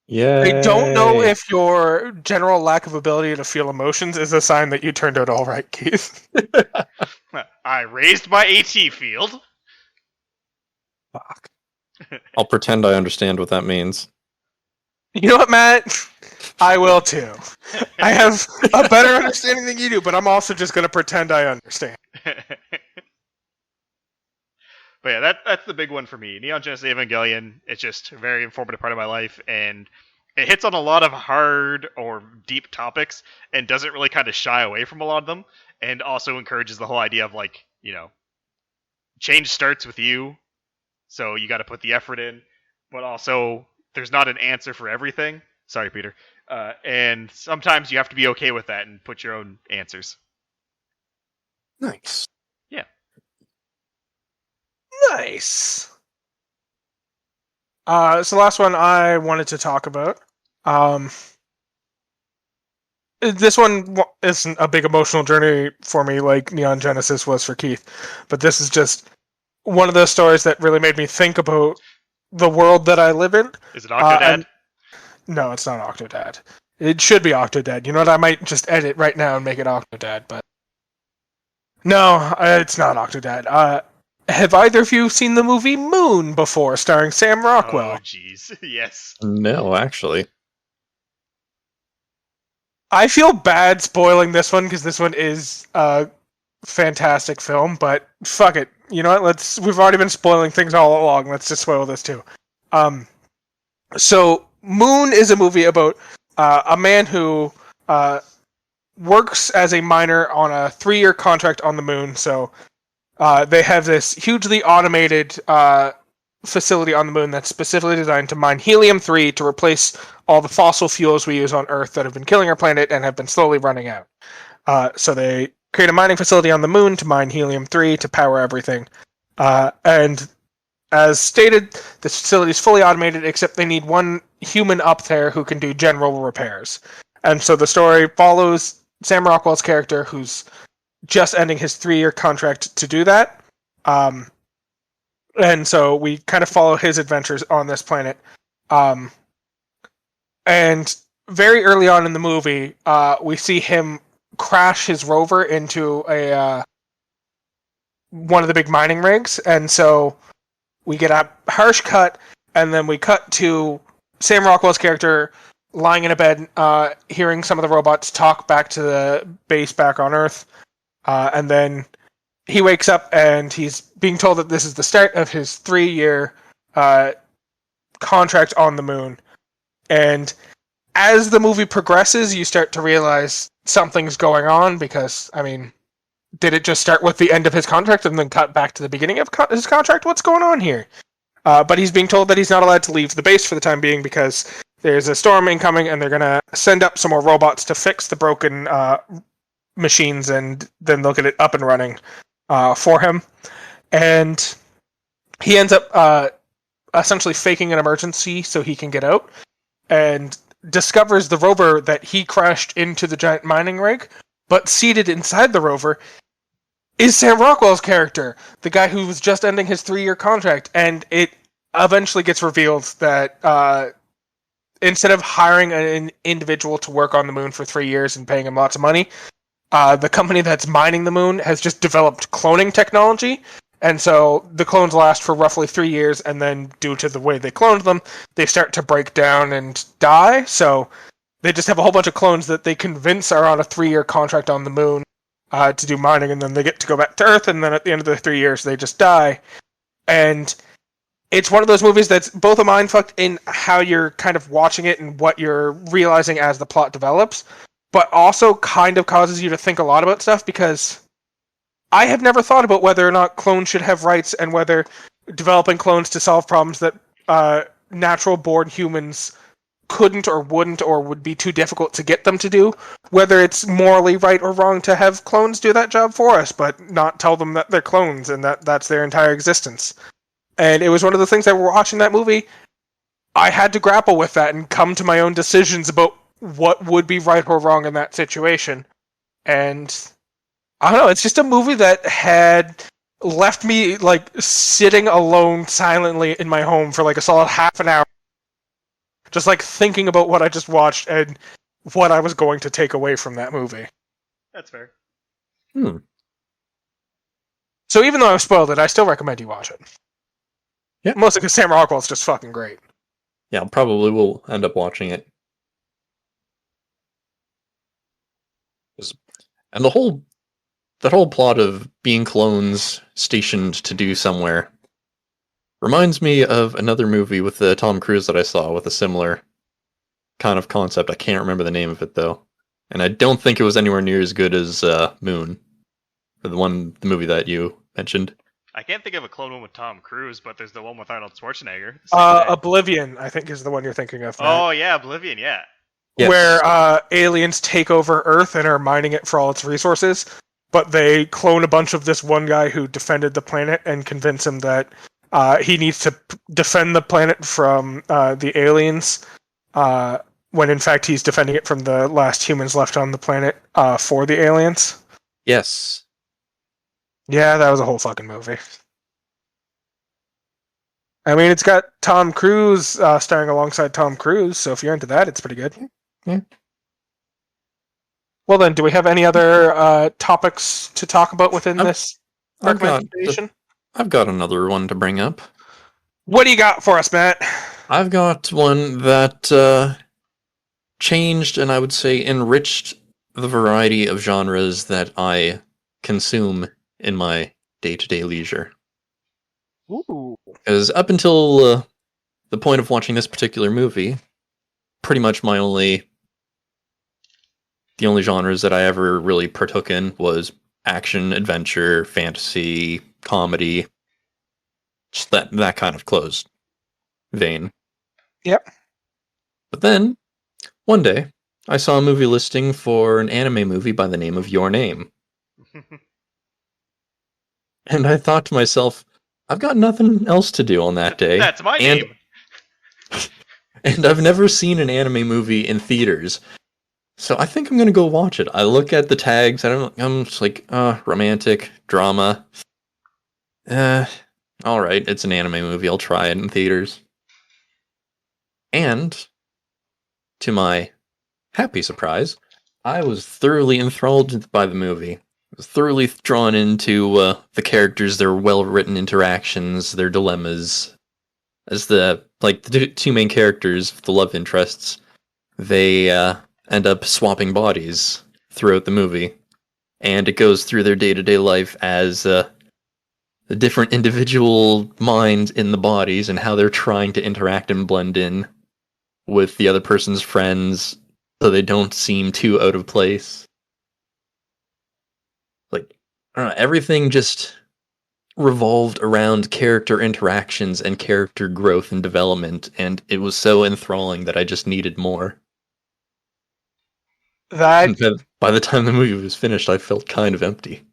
Yeah. I don't know if your general lack of ability to feel emotions is a sign that you turned out all right, Keith. I raised my AT field. Fuck. I'll pretend I understand what that means. You know what, Matt? I will too. I have a better understanding than you do, but I'm also just going to pretend I understand. But yeah, that's the big one for me. Neon Genesis Evangelion, it's just a very informative part of my life, and it hits on a lot of hard or deep topics and doesn't really kind of shy away from a lot of them, and also encourages the whole idea of like, change starts with you, so you got to put the effort in, but also there's not an answer for everything. Sorry, Peter. And sometimes you have to be okay with that and put your own answers. Nice. Yeah. Nice. So the last one I wanted to talk about. This one isn't a big emotional journey for me like Neon Genesis was for Keith, but this is just one of those stories that really made me think about the world that I live in. Is it Octodad? No, it's not Octodad. It should be Octodad. You know what? I might just edit right now and make it Octodad, but no, it's not Octodad. Have either of you seen the movie Moon before, starring Sam Rockwell? Oh, jeez. Yes. No, actually. I feel bad spoiling this one because this one is a fantastic film, but fuck it. You know what? We've already been spoiling things all along. Let's just spoil this too. So Moon is a movie about a man who works as a miner on a 3-year contract on the moon. So they have this hugely automated facility on the moon that's specifically designed to mine helium-3 to replace all the fossil fuels we use on Earth that have been killing our planet and have been slowly running out. So they create a mining facility on the moon to mine helium-3 to power everything. And as stated, this facility is fully automated, except they need one human up there who can do general repairs. And so the story follows Sam Rockwell's character, who's just ending his 3-year contract to do that. And so we kind of follow his adventures on this planet. And very early on in the movie, we see him crash his rover into one of the big mining rigs. And so we get a harsh cut, and then we cut to Sam Rockwell's character lying in a bed, hearing some of the robots talk back to the base back on Earth. And then he wakes up and he's being told that this is the start of his 3-year contract on the moon. And as the movie progresses, you start to realize something's going on because, I mean, did it just start with the end of his contract and then cut back to the beginning of his contract? What's going on here? But he's being told that he's not allowed to leave the base for the time being because there's a storm incoming and they're going to send up some more robots to fix the broken machines, and then they'll get it up and running for him. And he ends up essentially faking an emergency so he can get out, and discovers the rover that he crashed into the giant mining rig, but seated inside the rover is Sam Rockwell's character, the guy who was just ending his 3-year contract. And it eventually gets revealed that instead of hiring an individual to work on the moon for 3 years and paying him lots of money, the company that's mining the moon has just developed cloning technology. And so the clones last for roughly 3 years, and then due to the way they cloned them, they start to break down and die. So they just have a whole bunch of clones that they convince are on a 3-year contract on the moon to do mining, and then they get to go back to Earth, and then at the end of the 3 years, they just die. And it's one of those movies that's both a mindfuck in how you're kind of watching it and what you're realizing as the plot develops, but also kind of causes you to think a lot about stuff, because I have never thought about whether or not clones should have rights and whether developing clones to solve problems that natural-born humans couldn't or wouldn't or would be too difficult to get them to do, whether it's morally right or wrong to have clones do that job for us, but not tell them that they're clones and that's their entire existence. And it was one of the things that we're watching that movie. I had to grapple with that and come to my own decisions about what would be right or wrong in that situation. And I don't know, it's just a movie that had left me like sitting alone silently in my home for like a solid half an hour, just like thinking about what I just watched and what I was going to take away from that movie. That's fair. So even though I've spoiled it, I still recommend you watch it. Yeah. Mostly because Sam Rockwell's just fucking great. Yeah, probably will end up watching it. And that whole plot of being clones stationed to do somewhere reminds me of another movie with Tom Cruise that I saw with a similar kind of concept. I can't remember the name of it though, and I don't think it was anywhere near as good as Moon, the movie that you mentioned. I can't think of a clone one with Tom Cruise, but there's the one with Arnold Schwarzenegger. Oblivion, I think, is the one you're thinking of. Matt. Oh yeah, Oblivion, yeah. Yes. Where aliens take over Earth and are mining it for all its resources, but they clone a bunch of this one guy who defended the planet and convince him that he needs to defend the planet from the aliens, when in fact he's defending it from the last humans left on the planet for the aliens. Yes. Yeah, that was a whole fucking movie. I mean, it's got Tom Cruise starring alongside Tom Cruise, so if you're into that, it's pretty good. Yeah. Well then, do we have any other topics to talk about within this recommendation? I've got another one to bring up. What do you got for us, Matt? I've got one that changed and I would say enriched the variety of genres that I consume in my day-to-day leisure. Ooh. Because up until the point of watching this particular movie, pretty much the only genres that I ever really partook in was action, adventure, fantasy, comedy, just that kind of closed vein. Yep. But then, one day, I saw a movie listing for an anime movie by the name of Your Name. And I thought to myself, I've got nothing else to do on that day. That's my name. And I've never seen an anime movie in theaters. So I think I'm going to go watch it. I look at the tags, and I'm just like, romantic, drama. Alright, it's an anime movie, I'll try it in theaters. And, to my happy surprise, I was thoroughly enthralled by the movie. I was thoroughly drawn into the characters, their well-written interactions, their dilemmas. As the two main characters, the love interests, they end up swapping bodies throughout the movie. And it goes through their day-to-day life as the different individual minds in the bodies and how they're trying to interact and blend in with the other person's friends so they don't seem too out of place. Like, I don't know, everything just revolved around character interactions and character growth and development, and it was so enthralling that I just needed more. And by the time the movie was finished, I felt kind of empty.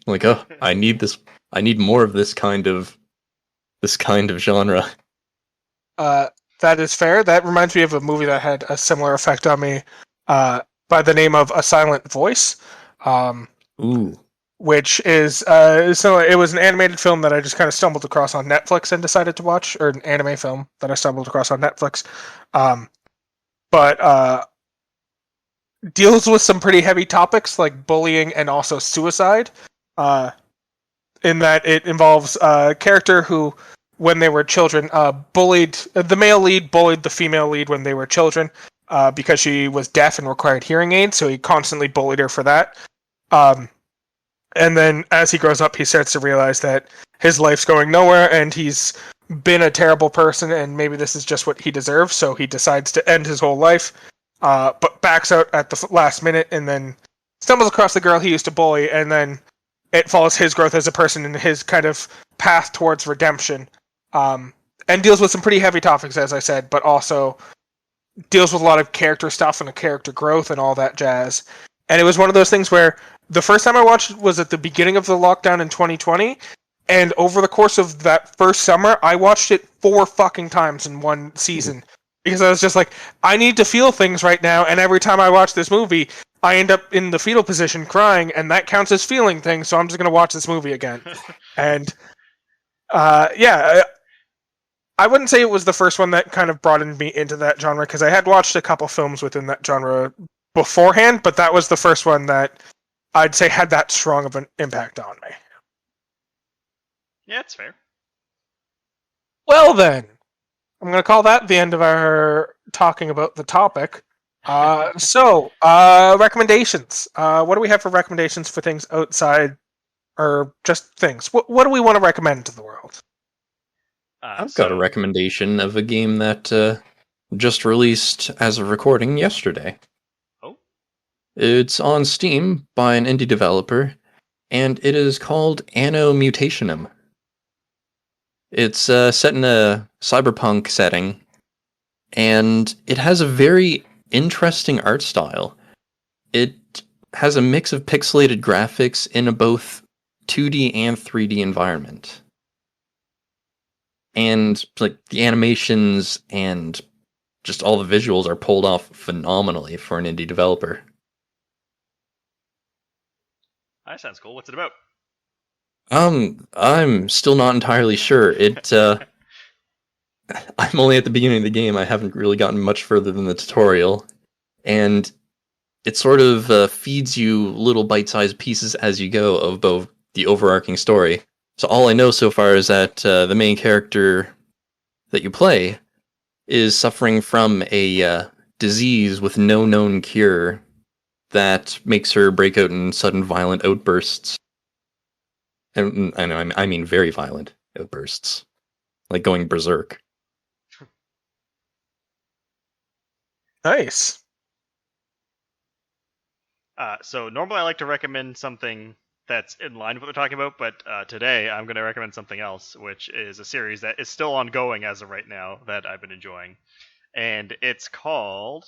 Like, oh, I need more of this kind of genre. That is fair. That reminds me of a movie that had a similar effect on me, by the name of A Silent Voice. Ooh. Which is so it was an animated film that I just kind of stumbled across on Netflix and decided to watch, or an anime film that I stumbled across on Netflix. But deals with some pretty heavy topics like bullying and also suicide. In that it involves a character who, when they were children, the male lead bullied the female lead when they were children, because she was deaf and required hearing aids, so he constantly bullied her for that. And then as he grows up, he starts to realize that his life's going nowhere and he's been a terrible person and maybe this is just what he deserves, so he decides to end his whole life, but backs out at the last minute and then stumbles across the girl he used to bully, and then it follows his growth as a person and his kind of path towards redemption. And and deals with some pretty heavy topics, as I said, but also deals with a lot of character stuff and character growth and all that jazz. And it was one of those things where the first time I watched it was at the beginning of the lockdown in 2020, and over the course of that first summer, I watched it 4 fucking times in one season. Because I was just like, I need to feel things right now, and every time I watch this movie, I end up in the fetal position crying, and that counts as feeling things, so I'm just going to watch this movie again. And, yeah, I wouldn't say it was the first one that kind of brought me into that genre, because I had watched a couple films within that genre beforehand, but that was the first one that I'd say had that strong of an impact on me. Yeah, it's fair. Well then, I'm going to call that the end of our talking about the topic. So, recommendations. What do we have for recommendations for things outside, or just things? What do we want to recommend to the world? I've got a recommendation of a game that just released as of recording yesterday. Oh? It's on Steam by an indie developer, and it is called Anno Mutationum. It's set in a cyberpunk setting, and it has a very interesting art style. It has a mix of pixelated graphics in a both 2D and 3D environment. And like the animations and just all the visuals are pulled off phenomenally for an indie developer. That sounds cool. What's it about? I'm still not entirely sure. I'm only at the beginning of the game. I haven't really gotten much further than the tutorial. And it sort of feeds you little bite-sized pieces as you go of both the overarching story. So all I know so far is that the main character that you play is suffering from a disease with no known cure that makes her break out in sudden violent outbursts. And I mean very violent outbursts. Like going berserk. Nice. So normally I like to recommend something that's in line with what we're talking about, but today I'm going to recommend something else, which is a series that is still ongoing as of right now that I've been enjoying. And it's called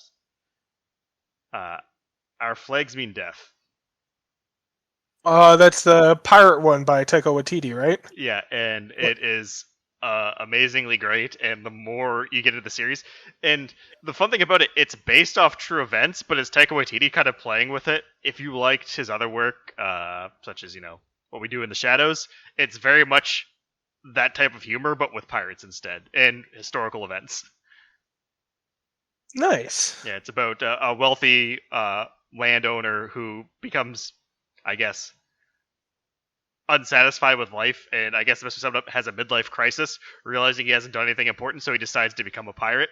Our Flags Mean Death. That's the pirate one by Taika Waititi, right? Yeah, and it is amazingly great, and the more you get into the series, and the fun thing about it, it's based off true events, but it's Taika Waititi kind of playing with it. If you liked his other work, such as, What We Do in the Shadows, it's very much that type of humor, but with pirates instead, and historical events. Nice. Yeah, it's about a wealthy landowner who becomes, I guess, unsatisfied with life, and I guess the best way to sum it up, has a midlife crisis, realizing he hasn't done anything important, so he decides to become a pirate.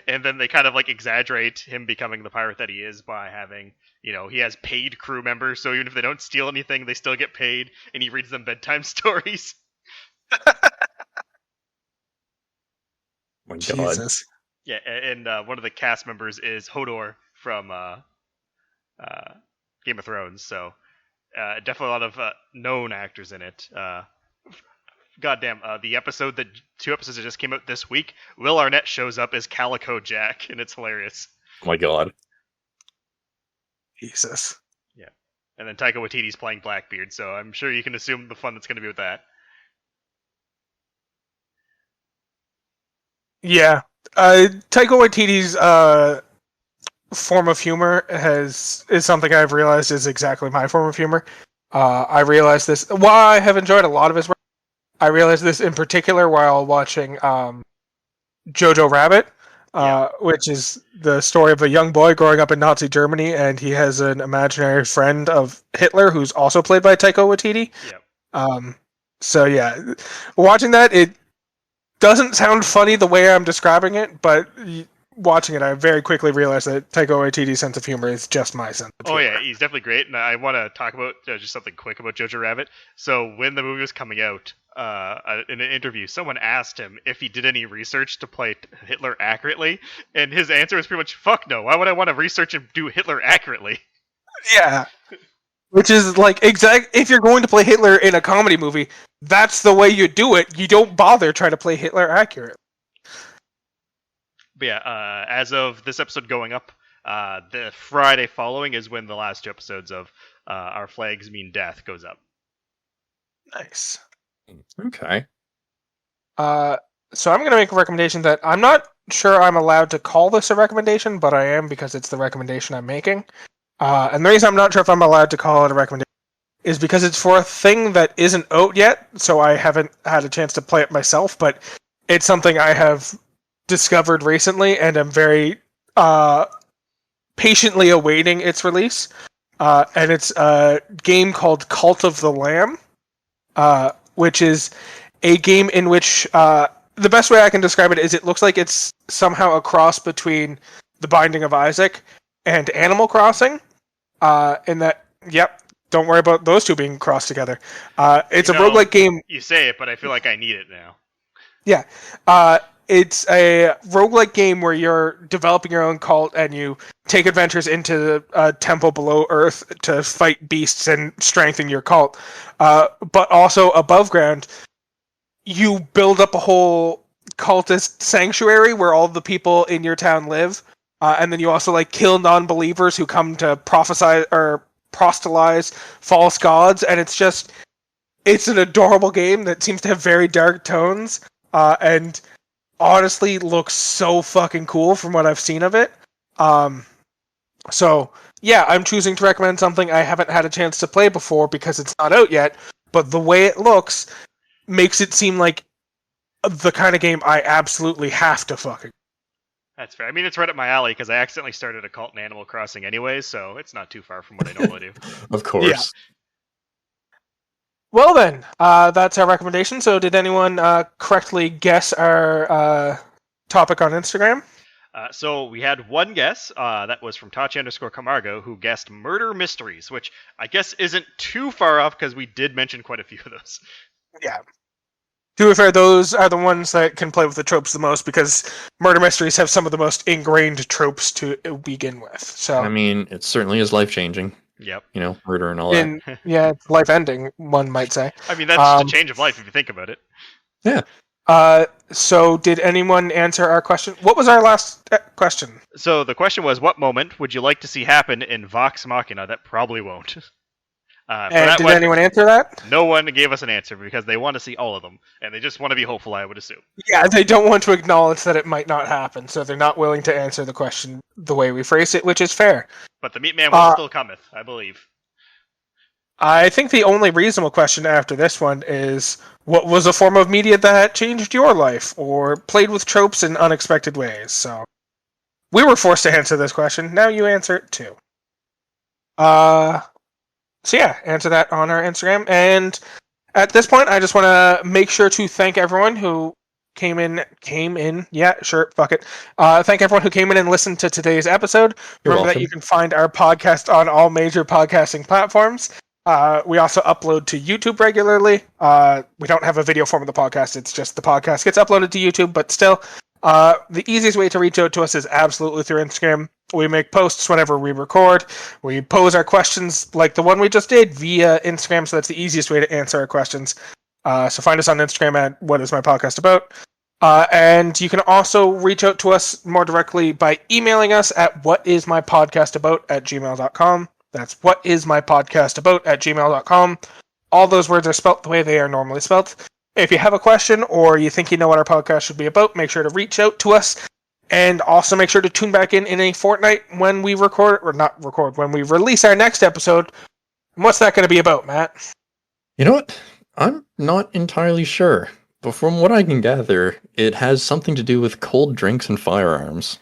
And then they kind of exaggerate him becoming the pirate that he is by having, he has paid crew members, so even if they don't steal anything, they still get paid, and he reads them bedtime stories. My God. Jesus. Yeah, and one of the cast members is Hodor from Game of Thrones, so definitely a lot of known actors in it. Goddamn, the 2 episodes that just came out this week, Will Arnett shows up as Calico Jack, and it's hilarious. Oh my God. Jesus. Yeah. And then Taika Waititi's playing Blackbeard, so I'm sure you can assume the fun that's going to be with that. Yeah. Taika Waititi's form of humor is something I've realized is exactly my form of humor. I realized this while I have enjoyed a lot of his work. I realized this in particular while watching Jojo Rabbit, which is the story of a young boy growing up in Nazi Germany, and he has an imaginary friend of Hitler who's also played by Taika Waititi. Yep. So yeah, watching that, it doesn't sound funny the way I'm describing it, but watching it, I very quickly realized that Taika Waititi's sense of humor is just my sense of humor. Oh yeah, he's definitely great, and I want to talk about just something quick about Jojo Rabbit. So when the movie was coming out, in an interview, someone asked him if he did any research to play Hitler accurately, and his answer was pretty much, fuck no, why would I want to research and do Hitler accurately? Yeah. Which is if you're going to play Hitler in a comedy movie, that's the way you do it. You don't bother trying to play Hitler accurate. But yeah, as of this episode going up, the Friday following is when the last 2 episodes of Our Flags Mean Death goes up. Nice. Okay. So I'm going to make a recommendation that I'm not sure I'm allowed to call this a recommendation, but I am because it's the recommendation I'm making. And the reason I'm not sure if I'm allowed to call it a recommendation is because it's for a thing that isn't out yet, so I haven't had a chance to play it myself, but it's something I have discovered recently, and I'm very patiently awaiting its release. And it's a game called Cult of the Lamb, which is a game in which the best way I can describe it is it looks like it's somehow a cross between The Binding of Isaac and Animal Crossing. In that, yep, don't worry about those two being crossed together. It's a roguelike game. You say it, but I feel like I need it now. Yeah. It's a roguelike game where you're developing your own cult and you take adventures into a temple below Earth to fight beasts and strengthen your cult. But also above ground, you build up a whole cultist sanctuary where all the people in your town live. And then you also like kill non-believers who come to prophesy or proselytize false gods. And it's an adorable game that seems to have very dark tones. And honestly looks so fucking cool from what I've seen of it. So, yeah, I'm choosing to recommend something I haven't had a chance to play before because it's not out yet, but the way it looks makes it seem like the kind of game I absolutely have to fucking... That's fair. I mean, it's right up my alley because I accidentally started a cult in Animal Crossing anyways, so it's not too far from what I normally do. Of course. Yeah. Well then, that's our recommendation. So did anyone correctly guess our topic on Instagram? So we had one guess, that was from Tachi_Camargo, who guessed murder mysteries, which I guess isn't too far off because we did mention quite a few of those. Yeah. To be fair, those are the ones that can play with the tropes the most because murder mysteries have some of the most ingrained tropes to begin with. So I mean, it certainly is life-changing. Yep. You know, murder and all that. Yeah, it's life-ending, one might say. I mean, that's just a change of life if you think about it. Yeah. So did anyone answer our question? What was our last question? So the question was, what moment would you like to see happen in Vox Machina that probably won't? And did anyone answer that? No one gave us an answer because they want to see all of them, and they just want to be hopeful, I would assume. Yeah, they don't want to acknowledge that it might not happen, so they're not willing to answer the question the way we phrase it, which is fair. But the Meat Man will still cometh, I believe. I think the only reasonable question after this one is, what was a form of media that changed your life, or played with tropes in unexpected ways? So, we were forced to answer this question, now you answer it too. So yeah, answer that on our Instagram. And at this point, I just want to make sure to thank everyone who came in. Yeah, sure, fuck it. Thank everyone who came in and listened to today's episode. Remember that you can find our podcast on all major podcasting platforms. We also upload to YouTube regularly. We don't have a video form of the podcast. It's just the podcast gets uploaded to YouTube, but still, the easiest way to reach out to us is absolutely through Instagram. We make posts whenever we record. We pose our questions like the one we just did via Instagram, so that's the easiest way to answer our questions. So find us on Instagram at whatismypodcastabout. And you can also reach out to us more directly by emailing us at whatismypodcastabout@gmail.com. That's whatismypodcastabout@gmail.com. All those words are spelt the way they are normally spelt. If you have a question or you think you know what our podcast should be about, make sure to reach out to us. And also make sure to tune back in a fortnight when we when we release our next episode. And what's that going to be about, Matt? You know what? I'm not entirely sure. But from what I can gather, it has something to do with cold drinks and firearms.